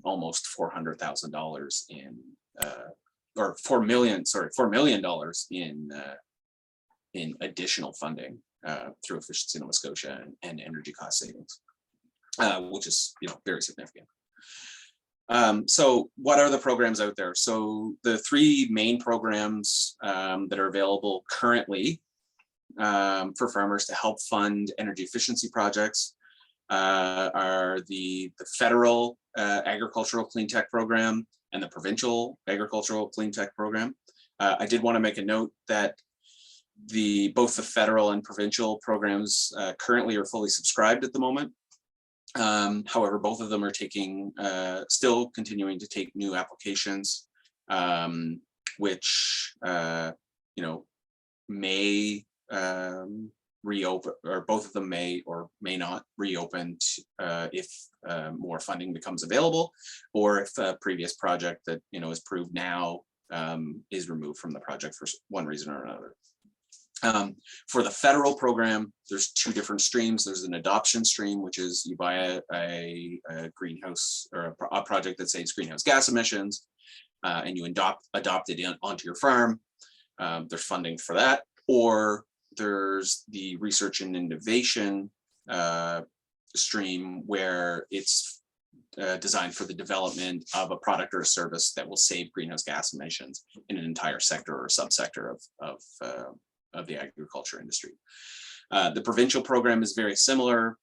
almost $400,000 in, or $4 million in additional funding through Efficiency Nova Scotia and energy cost savings, which is, very significant. So what are the programs out there? So the three main programs that are available currently for farmers to help fund energy efficiency projects are the federal agricultural clean tech program and the provincial agricultural clean tech program. I did want to make a note that both the federal and provincial programs currently are fully subscribed at the moment. However, both of them are still continuing to take new applications, which may reopen, or both of them may or may not reopen if more funding becomes available, or if a previous project that is approved now is removed from the project for one reason or another. For the federal program, there's two different streams. There's an adoption stream, which is you buy a greenhouse or a project that saves greenhouse gas emissions, and you adopt it onto your farm. There's funding for that. Or there's the research and innovation stream, where it's designed for the development of a product or a service that will save greenhouse gas emissions in an entire sector or subsector of the agriculture industry. The provincial program is very similar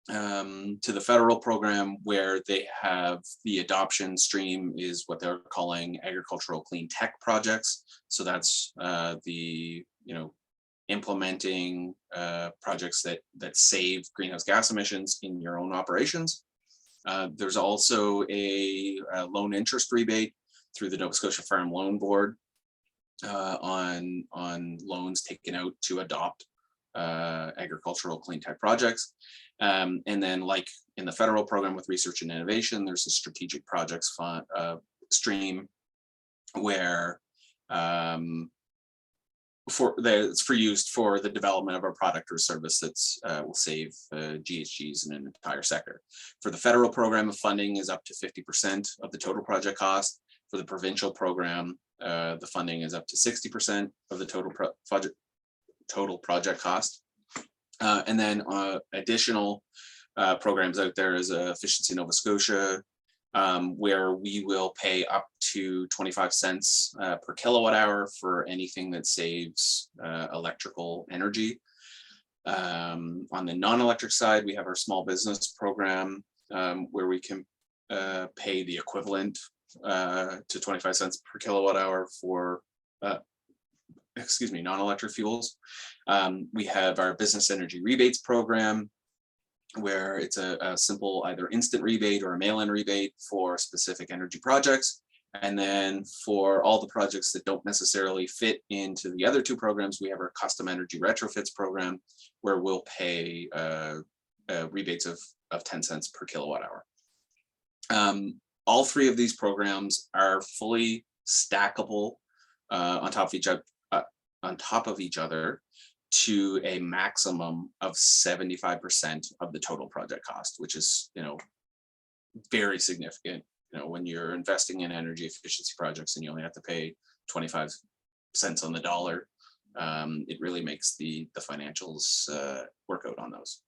to the federal program, where they have the adoption stream is what they're calling agricultural clean tech projects. So that's implementing projects that save greenhouse gas emissions in your own operations. There's also a loan interest rebate through the Nova Scotia Farm Loan Board on loans taken out to adopt agricultural clean tech projects. And then, like in the federal program with research and innovation, there's a strategic projects fund stream where it's used for the development of a product or service that's will save GHGs in an entire sector. For the federal program, funding is up to 50% of the total project cost. For the provincial program, the funding is up to 60% of the total project cost. And then additional programs out there is Efficiency Nova Scotia, where we will pay up to 25 cents per kilowatt hour for anything that saves electrical energy. On the non-electric side, we have our small business program where we can pay the equivalent to 25 cents per kilowatt hour for non-electric fuels. We have our business energy rebates program, where it's a simple either instant rebate or a mail-in rebate for specific energy projects. And then for all the projects that don't necessarily fit into the other two programs, we have our custom energy retrofits program, where we'll pay rebates of 10 cents per kilowatt hour. All three of these programs are fully stackable on top of each other to a maximum of 75% of the total project cost, which is, very significant. When you're investing in energy efficiency projects and you only have to pay 25 cents on the dollar, it really makes the financials work out on those.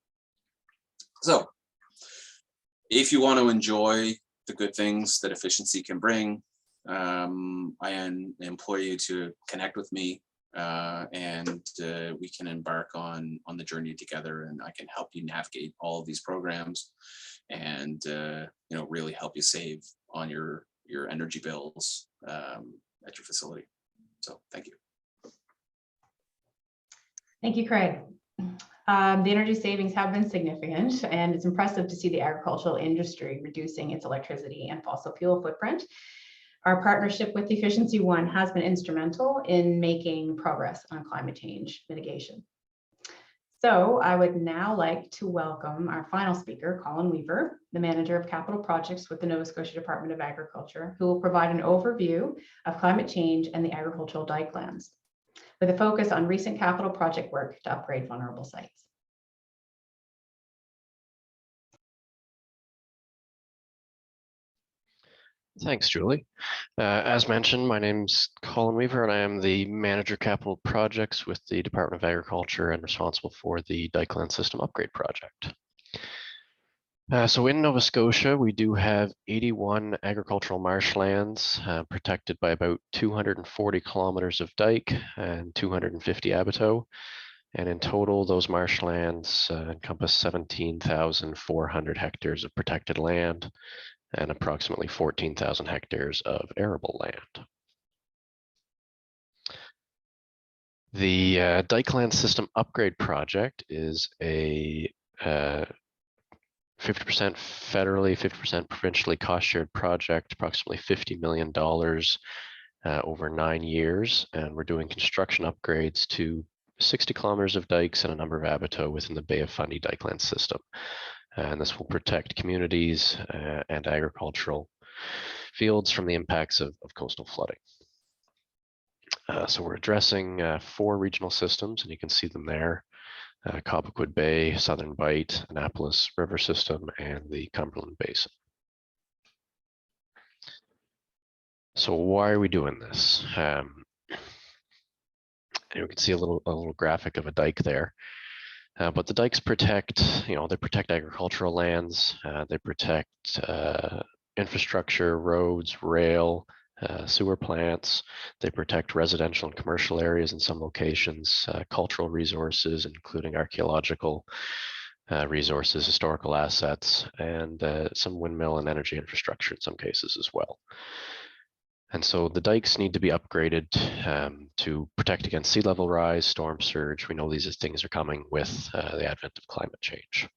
So if you want to enjoy the good things that efficiency can bring, I implore you to connect with me, and we can embark on the journey together, and I can help you navigate all of these programs and really help you save on your energy bills at your facility. So thank you. Thank you, Craig. The energy savings have been significant, and it's impressive to see the agricultural industry reducing its electricity and fossil fuel footprint. Our partnership with Efficiency One has been instrumental in making progress on climate change mitigation. So I would now like to welcome our final speaker, Colin Weaver, the Manager of Capital Projects with the Nova Scotia Department of Agriculture, who will provide an overview of climate change and the agricultural dike lands, with a focus on recent capital project work to upgrade vulnerable sites. Thanks, Julie. As mentioned, my name's Colin Weaver, and I am the Manager Capital Projects with the Department of Agriculture and responsible for the Dikelan System upgrade project. So in Nova Scotia, we do have 81 agricultural marshlands protected by about 240 kilometers of dike and 250 abattoirs. And in total, those marshlands encompass 17,400 hectares of protected land and approximately 14,000 hectares of arable land. The Dikelan System upgrade project is a 50% federally, 50% provincially cost-shared project, approximately $50 million over 9 years. And we're doing construction upgrades to 60 kilometers of dikes and a number of abattoirs within the Bay of Fundy Dikelan System. And this will protect communities and agricultural fields from the impacts of coastal flooding. So we're addressing 4 regional systems, and you can see them there: Cobequid Bay, Southern Bight, Annapolis River System, and the Cumberland Basin. So why are we doing this? And you can see a little graphic of a dike there. But the dikes protect, they protect agricultural lands, they protect infrastructure, roads, rail, sewer plants, they protect residential and commercial areas in some locations, cultural resources, including archaeological resources, historical assets, and some windmill and energy infrastructure in some cases as well. And so the dikes need to be upgraded to protect against sea level rise, storm surge. We know these things are coming with the advent of climate change.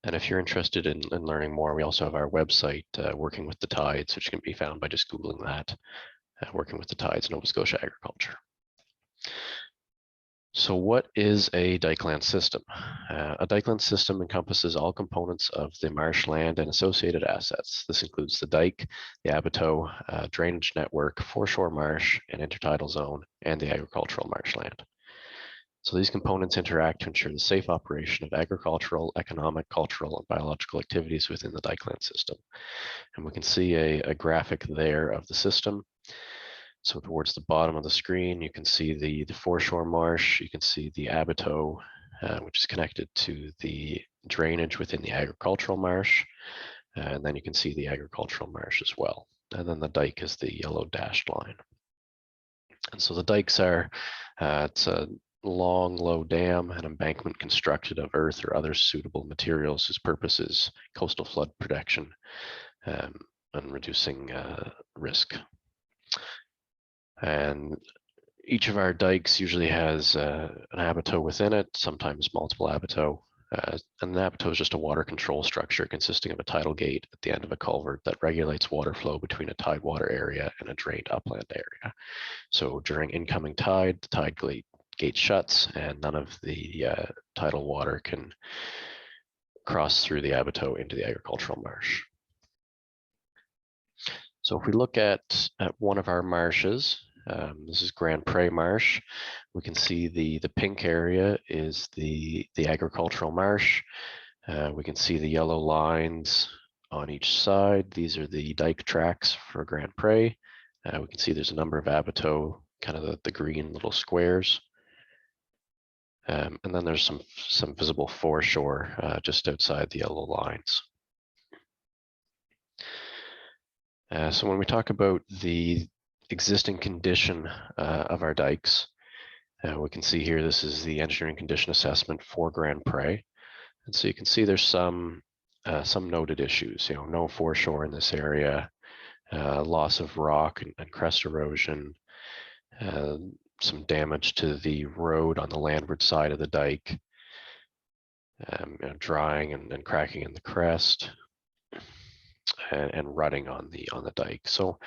And if you're interested in learning more, we also have our website, Working with the Tides, which can be found by just Googling that, Working with the Tides, Nova Scotia Agriculture. So what is a Dikelan system? A Dikelan system encompasses all components of the marshland and associated assets. This includes the dike, the abattoir, drainage network, foreshore marsh, and intertidal zone, and the agricultural marshland. So these components interact to ensure the safe operation of agricultural, economic, cultural, and biological activities within the Dikelan system. And we can see a graphic there of the system. So towards the bottom of the screen, you can see the foreshore marsh, you can see the abattoir, which is connected to the drainage within the agricultural marsh. And then you can see the agricultural marsh as well. And then the dike is the yellow dashed line. And so the dikes are, it's a long, low dam and embankment constructed of earth or other suitable materials whose purpose is coastal flood protection and reducing risk. And each of our dikes usually has an abateau within it, sometimes multiple abateaux. And an abateau is just a water control structure consisting of a tidal gate at the end of a culvert that regulates water flow between a tidewater area and a drained upland area. So during incoming tide, the tide gate shuts and none of the tidal water can cross through the abateau into the agricultural marsh. So if we look at one of our marshes, this is Grand Prairie Marsh. We can see the pink area is the agricultural marsh. We can see the yellow lines on each side. These are the dike tracks for Grand Prairie. We can see there's a number of abateaux, kind of the green little squares. And then there's some visible foreshore just outside the yellow lines. So when we talk about the existing condition of our dikes, we can see here this is the engineering condition assessment for Grand Prairie. And so you can see there's some noted issues, no foreshore in this area, loss of rock and crest erosion, some damage to the road on the landward side of the dike, drying and cracking in the crest, and rutting on the dike. So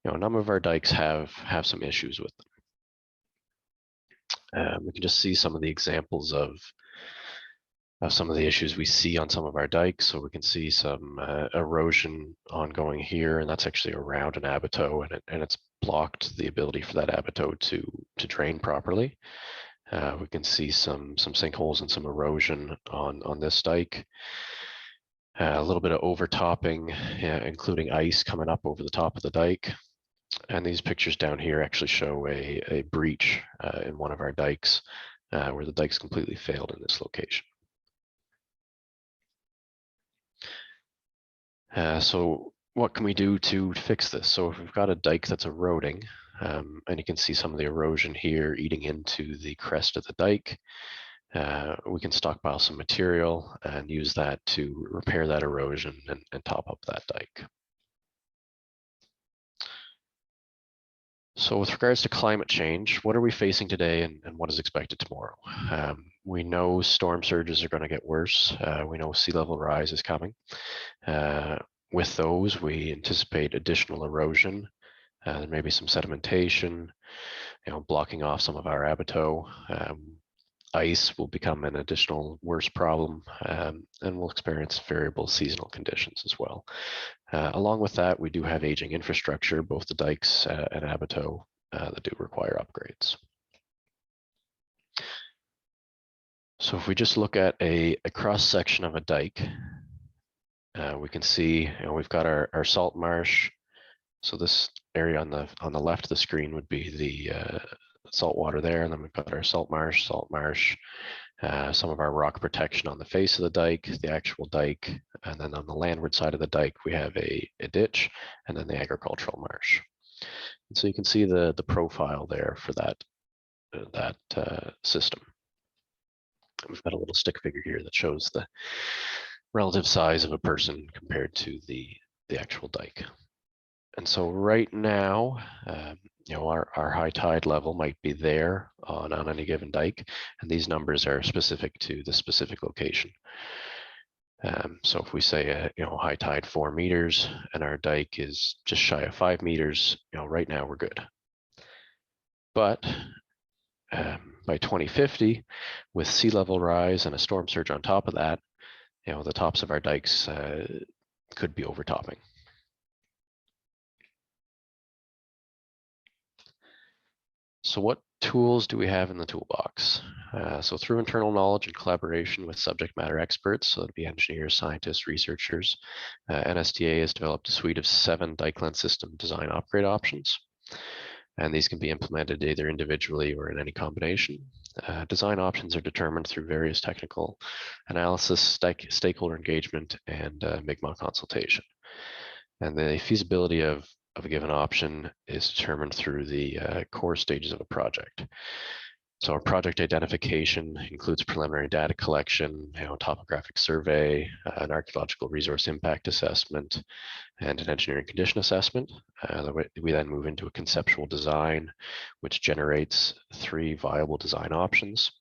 a number of our dikes have some issues with them. We can just see some of the examples of some of the issues we see on some of our dikes. So we can see some erosion ongoing here, and that's actually around an abateau, and it's blocked the ability for that abateau to drain properly. We can see some sinkholes and some erosion on this dike. A little bit of overtopping, including ice coming up over the top of the dike. And these pictures down here actually show a breach in one of our dikes where the dike's completely failed in this location. So what can we do to fix this? So if we've got a dike that's eroding, and you can see some of the erosion here eating into the crest of the dike, we can stockpile some material and use that to repair that erosion and top up that dike. So with regards to climate change, what are we facing today and what is expected tomorrow? We know storm surges are going to get worse. We know sea level rise is coming. With those, we anticipate additional erosion. There may be some sedimentation, blocking off some of our abateau. Ice will become an additional worse problem, and we'll experience variable seasonal conditions as well. Along with that, we do have aging infrastructure, both the dikes and abateau that do require upgrades. So if we just look at a cross section of a dike, we can see we've got our salt marsh. So this area on the left of the screen would be the salt water there, and then we've got our salt marsh, some of our rock protection on the face of the dike, the actual dike, and then on the landward side of the dike we have a ditch, and then the agricultural marsh. And so you can see the profile there for that system. We've got a little stick figure here that shows the relative size of a person compared to the actual dike. And so right now, our high tide level might be there on any given dike, and these numbers are specific to the specific location. So if we say high tide 4 meters and our dike is just shy of 5 meters, right now we're good. But by 2050, with sea level rise and a storm surge on top of that, the tops of our dikes could be overtopping. So what tools do we have in the toolbox? So through internal knowledge and collaboration with subject matter experts, so that'd be engineers, scientists, researchers, NSDA has developed a suite of 7 Dikelan System design upgrade options. And these can be implemented either individually or in any combination. Design options are determined through various technical analysis, stakeholder engagement, and MIGMA consultation. And the feasibility of a given option is determined through the core stages of a project. So our project identification includes preliminary data collection, topographic survey, an archaeological resource impact assessment, and an engineering condition assessment. We then move into a conceptual design, which generates 3 viable design options.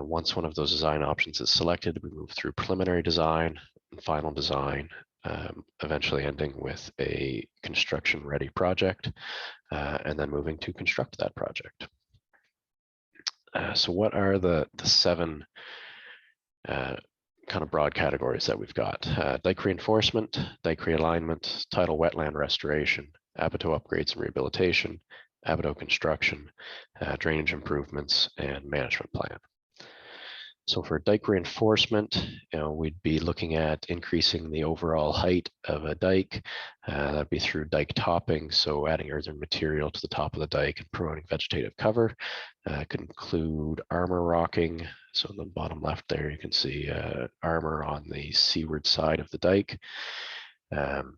Once one of those design options is selected, we move through preliminary design and final design, eventually ending with a construction-ready project, and then moving to construct that project. So what are the 7 kind of broad categories that we've got? Dike reinforcement, dike realignment, tidal wetland restoration, abattoir upgrades and rehabilitation, abattoir construction, drainage improvements, and management plan. So for dike reinforcement, we'd be looking at increasing the overall height of a dike. That'd be through dike topping, so adding earthen material to the top of the dike and promoting vegetative cover. It could include armor rocking. So in the bottom left there, you can see armor on the seaward side of the dike. And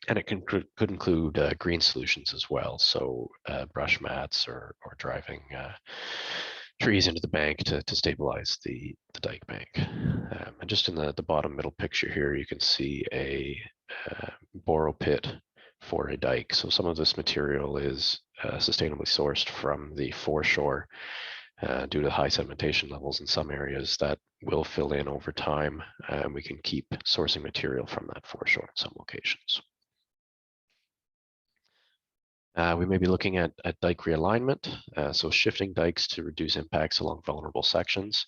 it could include green solutions as well, so brush mats or driving trees into the bank to stabilize the dike bank. And just in the bottom middle picture here, you can see a borrow pit for a dike. So some of this material is sustainably sourced from the foreshore due to high sedimentation levels in some areas that will fill in over time. And we can keep sourcing material from that foreshore in some locations. We may be looking at dike realignment, so shifting dikes to reduce impacts along vulnerable sections.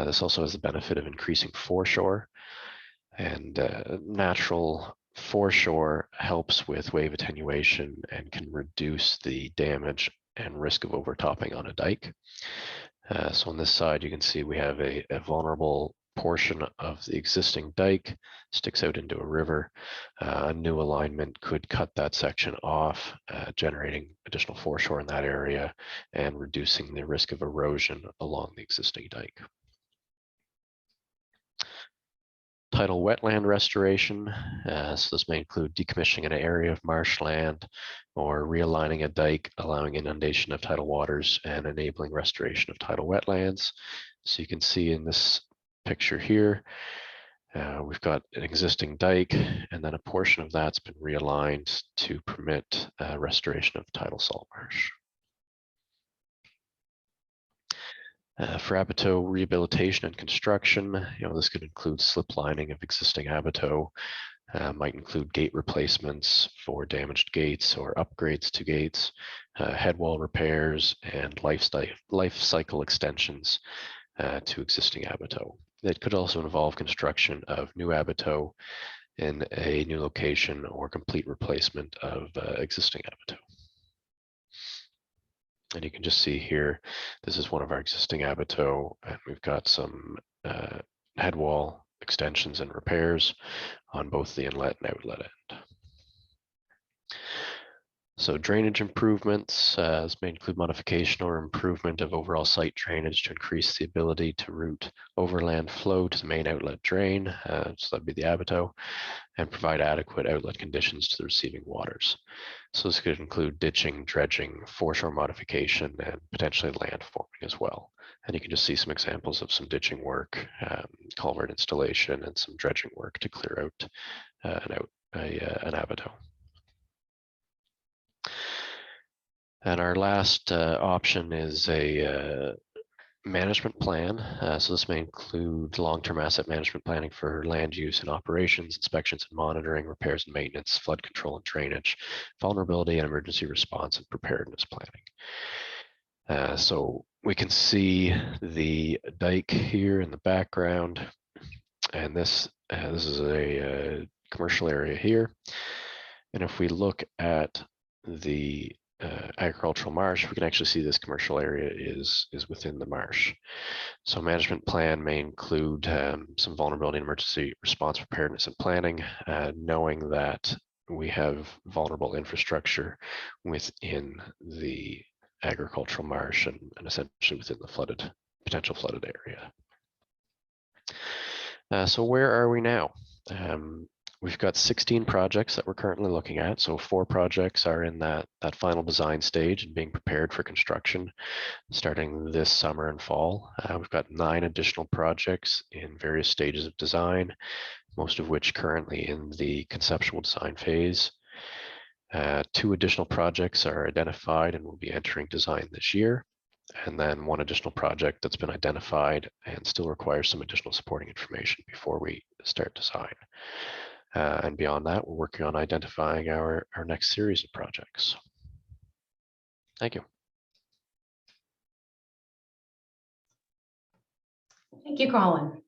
This also has the benefit of increasing foreshore, and natural foreshore helps with wave attenuation and can reduce the damage and risk of overtopping on a dike. So on this side, you can see we have a vulnerable portion of the existing dike sticks out into a river. A new alignment could cut that section off, generating additional foreshore in that area and reducing the risk of erosion along the existing dike. Tidal wetland restoration. So this may include decommissioning an area of marshland or realigning a dike, allowing inundation of tidal waters and enabling restoration of tidal wetlands. So you can see in this picture here, we've got an existing dike, and then a portion of that's been realigned to permit restoration of tidal salt marsh. For abattoir rehabilitation and construction, this could include slip lining of existing abattoir, might include gate replacements for damaged gates or upgrades to gates, head wall repairs, and life cycle extensions to existing abattoir. It could also involve construction of new abattoir in a new location or complete replacement of existing abattoir. And you can just see here, this is one of our existing abattoir, and we've got some head wall extensions and repairs on both the inlet and outlet end. So drainage improvements may include modification or improvement of overall site drainage to increase the ability to route overland flow to the main outlet drain, so that'd be the abattoir, and provide adequate outlet conditions to the receiving waters. So this could include ditching, dredging, foreshore modification, and potentially land forming as well. And you can just see some examples of some ditching work, culvert installation, and some dredging work to clear out an abattoir. And our last option is a management plan. So this may include long-term asset management planning for land use and operations, inspections and monitoring, repairs and maintenance, flood control and drainage, vulnerability and emergency response, and preparedness planning. So we can see the dike here in the background, and this is a commercial area here. And if we look at the agricultural marsh, we can actually see this commercial area is within the marsh. So management plan may include some vulnerability and emergency response preparedness and planning, knowing that we have vulnerable infrastructure within the agricultural marsh and essentially within the potential flooded area. So where are we now? We've got 16 projects that we're currently looking at. So 4 projects are in that final design stage and being prepared for construction starting this summer and fall. We've got 9 additional projects in various stages of design, most of which currently in the conceptual design phase. 2 additional projects are identified and will be entering design this year. And then 1 additional project that's been identified and still requires some additional supporting information before we start design. And beyond that, we're working on identifying our next series of projects. Thank you. Thank you, Colin.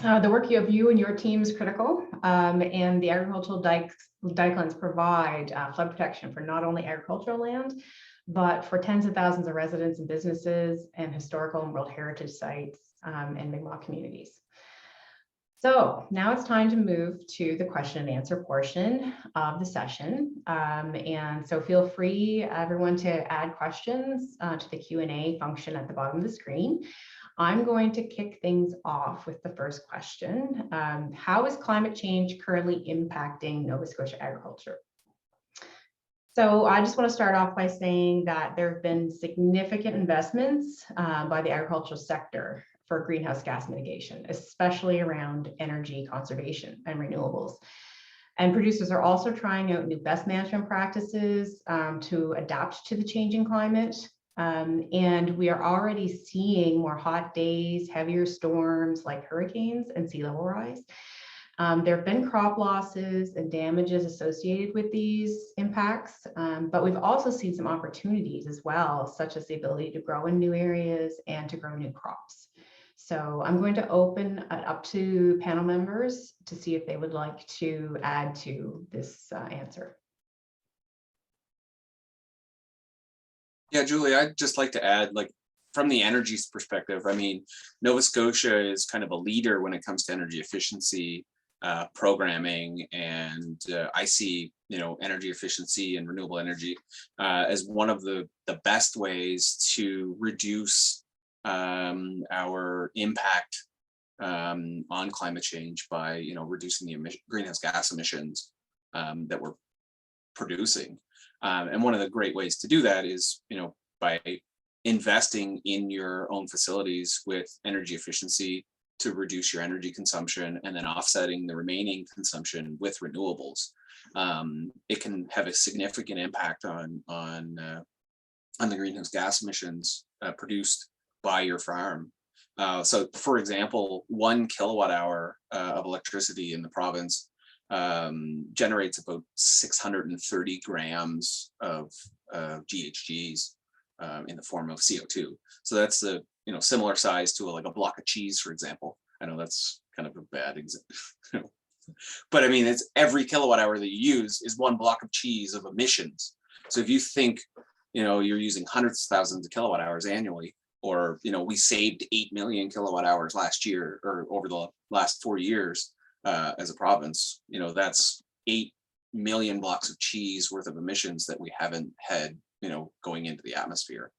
The work of you and your team is critical, and the agricultural dikelands provide flood protection for not only agricultural land, but for tens of thousands of residents and businesses and historical and World Heritage sites and Mi'kmaq communities. So now it's time to move to the question and answer portion of the session. And so feel free, everyone, to add questions to the Q&A function at the bottom of the screen. I'm going to kick things off with the first question. How is climate change currently impacting Nova Scotia agriculture? So I just want to start off by saying that there have been significant investments by the agricultural sector for greenhouse gas mitigation, especially around energy conservation and renewables. And producers are also trying out new pest management practices to adapt to the changing climate. And we are already seeing more hot days, heavier storms like hurricanes and sea level rise. There have been crop losses and damages associated with these impacts, but we've also seen some opportunities as well, such as the ability to grow in new areas and to grow new crops. So I'm going to open it up to panel members to see if they would like to add to this answer. Yeah, Julie, I'd just like to add, like, from the energy perspective, I mean, Nova Scotia is kind of a leader when it comes to energy efficiency programming, and I see, energy efficiency and renewable energy as one of the best ways to reduce our impact on climate change by, reducing the greenhouse gas emissions that we're producing. And one of the great ways to do that is, by investing in your own facilities with energy efficiency to reduce your energy consumption and then offsetting the remaining consumption with renewables. It can have a significant impact on the greenhouse gas emissions produced by your farm. So, for example, 1 kilowatt hour of electricity in the province generates about 630 grams of GHGs in the form of CO2. So that's the similar size to like a block of cheese, for example. I know that's kind of a bad example, but I mean, it's every kilowatt hour that you use is 1 block of cheese of emissions. So if you think, you're using hundreds of thousands of kilowatt hours annually, or, we saved 8 million kilowatt hours last year or over the last 4 years as a province, that's 8 million blocks of cheese worth of emissions that we haven't had, going into the atmosphere.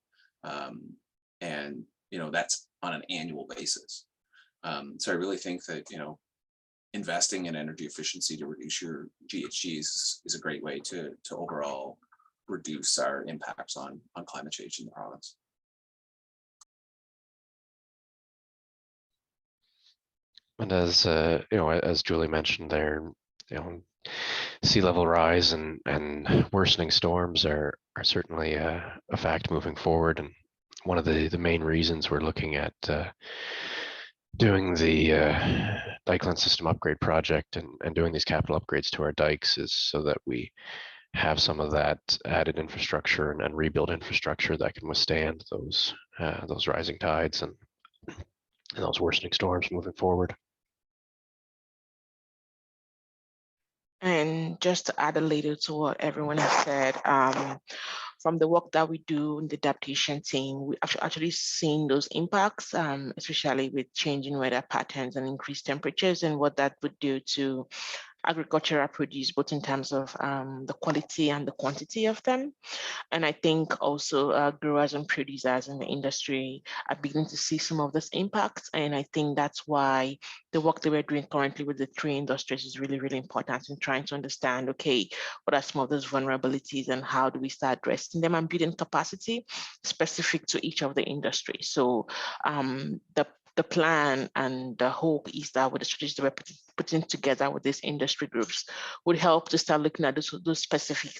And, that's on an annual basis. So I really think that, investing in energy efficiency to reduce your GHGs is a great way to overall reduce our impacts on climate change in the province. And as Julie mentioned there, sea level rise and worsening storms are certainly a fact moving forward. And one of the main reasons we're looking at doing the Dikelan System upgrade project and doing these capital upgrades to our dikes is so that we have some of that added infrastructure and rebuild infrastructure that can withstand those rising tides and those worsening storms moving forward. And just to add a little to what everyone has said, from the work that we do in the adaptation team, we actually seen those impacts, especially with changing weather patterns and increased temperatures and what that would do to agricultural produce, both in terms of the quality and the quantity of them. And I think also growers and producers in the industry are beginning to see some of this impact. And I think that's why the work that we're doing currently with the three industries is really, really important in trying to understand, okay, what are some of those vulnerabilities and how do we start addressing them and building capacity specific to each of the industries. So the plan and the hope is that with the strategies that we're putting together with these industry groups would help to start looking at those specific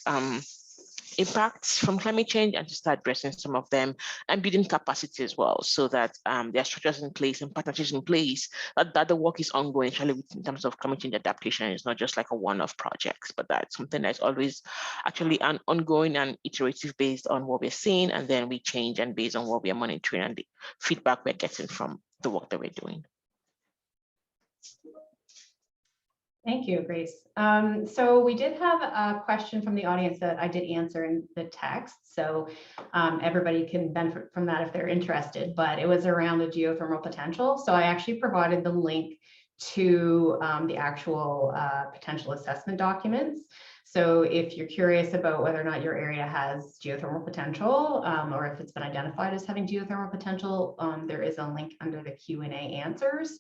impacts from climate change and to start addressing some of them and building capacity as well, so that there are structures in place and partnerships in place that the work is ongoing, actually, in terms of climate change adaptation. It's not just like a one-off project, but that's something that's always actually an ongoing and iterative based on what we're seeing, and then we change and based on what we are monitoring and the feedback we're getting from the work that we're doing. Thank you, Grace. So we did have a question from the audience that I did answer in the text. So everybody can benefit from that if they're interested, but it was around the geothermal potential. So I actually provided the link to the actual potential assessment documents. So if you're curious about whether or not your area has geothermal potential, or if it's been identified as having geothermal potential, there is a link under the Q&A answers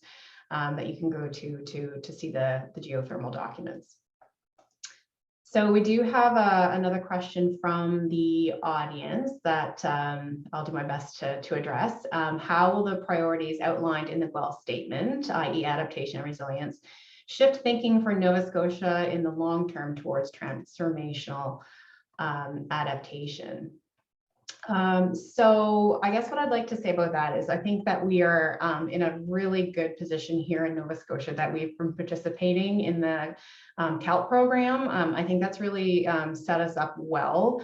that you can go to see the geothermal documents. So we do have another question from the audience that I'll do my best to address. How will the priorities outlined in the GWEL statement, i.e. adaptation and resilience, shift thinking for Nova Scotia in the long term towards transformational adaptation? So I guess what I'd like to say about that is I think that we are in a really good position here in Nova Scotia that we've been participating in the CALP program. I think that's really set us up well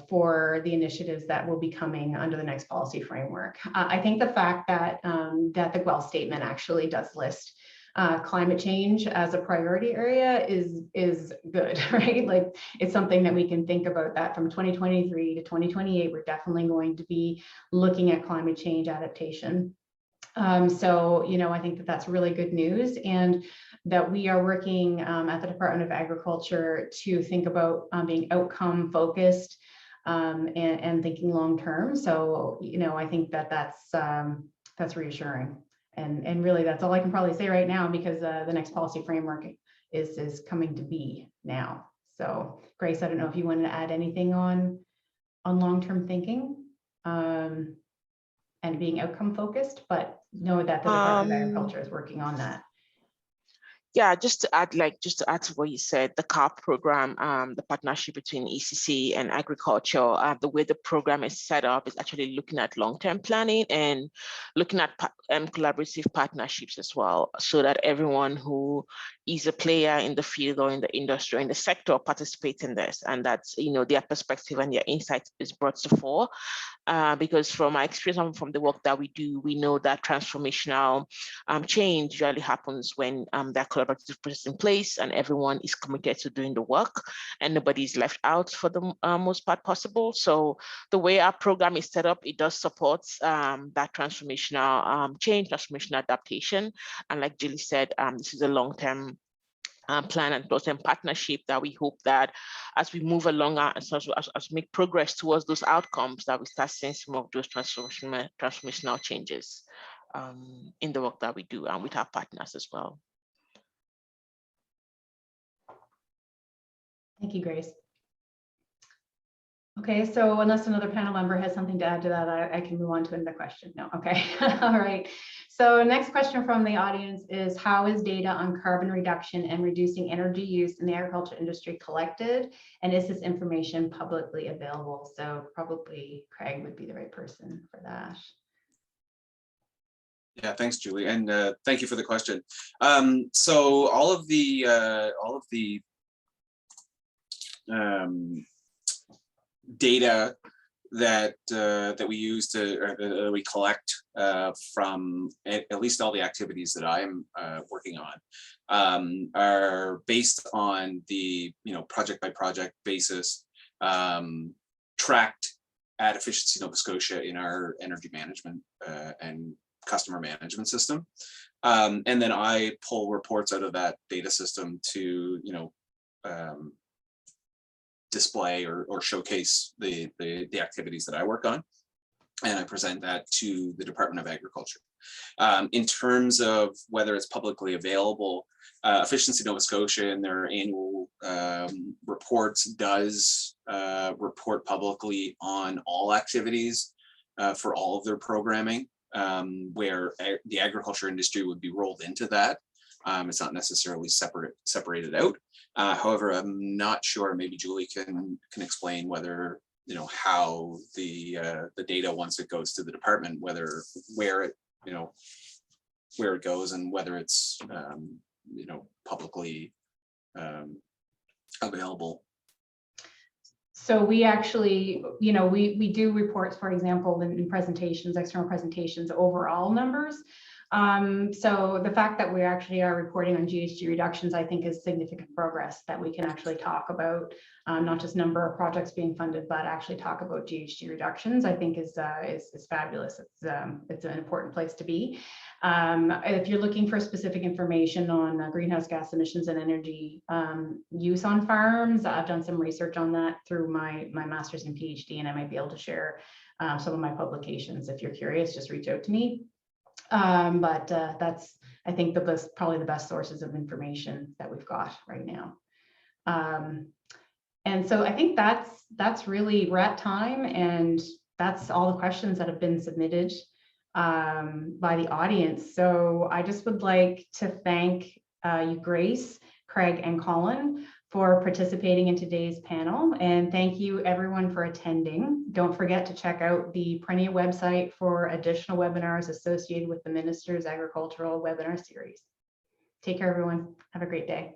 for the initiatives that will be coming under the next policy framework. I think the fact that that the GWEL statement actually does list climate change as a priority area is good, right? Like it's something that we can think about that from 2023 to 2028, we're definitely going to be looking at climate change adaptation. So, you know, I think that that's really good news, and that we are working at the Department of Agriculture to think about being outcome focused and thinking long term. So, you know, I think that that's reassuring. And really, that's all I can probably say right now, because the next policy framework is coming to be now. So, Grace, I don't know if you wanted to add anything on long-term thinking and being outcome focused, but know that the Department of Agriculture is working on that. Yeah, just to add to what you said, the CARP program, the partnership between ECC and agriculture, the way the program is set up is actually looking at long-term planning and looking at collaborative partnerships as well, so that everyone who is a player in the field or in the industry or in the sector participates in this, and that's, you know, their perspective and their insight is brought to fore. Because from my experience and from the work that we do, we know that transformational change usually happens when there are collaborative process in place and everyone is committed to doing the work and nobody is left out for the most part possible. So the way our program is set up, it does support that transformational change, transformational adaptation. And like Julie said, this is a long-term plan and long-term partnership that we hope that as we move along as we make progress towards those outcomes, that we start seeing some of those transformational changes in the work that we do and with our partners as well. Thank you, Grace. Okay, so unless another panel member has something to add to that, I can move on to another question. No, okay, all right. So next question from the audience is, how is data on carbon reduction and reducing energy use in the agriculture industry collected? And is this information publicly available? So probably Craig would be the right person for that. Yeah, thanks, Julie, and thank you for the question. So all of the data that we use that we collect from at least all the activities that I'm working on are based on the project by project basis, tracked at Efficiency Nova Scotia in our energy management and customer management system. And then I pull reports out of that data system to, display or showcase the activities that I work on. And I present that to the Department of Agriculture. In terms of whether it's publicly available, Efficiency Nova Scotia in their annual reports does report publicly on all activities for all of their programming, where the agriculture industry would be rolled into that. It's not necessarily separated out. However, I'm not sure, maybe Julie can explain whether, how the data, once it goes to the department, where it goes and whether it's, publicly available. So we actually, we do reports, for example, in presentations, external presentations, overall numbers. So the fact that we actually are reporting on GHG reductions, I think, is significant progress that we can actually talk about, not just number of projects being funded, but actually talk about GHG reductions. I think is fabulous. It's an important place to be. If you're looking for specific information on greenhouse gas emissions and energy use on farms, I've done some research on that through my master's and PhD, and I might be able to share some of my publications. If you're curious, just reach out to me. But that's, I think, probably the best sources of information that we've got right now. And so I think that's really, we're at time, and that's all the questions that have been submitted by the audience. So I just would like to thank you, Grace, Craig, and Colin, for participating in today's panel, and thank you everyone for attending. Don't forget to check out the Prairie website for additional webinars associated with the Minister's Agricultural Webinar Series. Take care, everyone. Have a great day.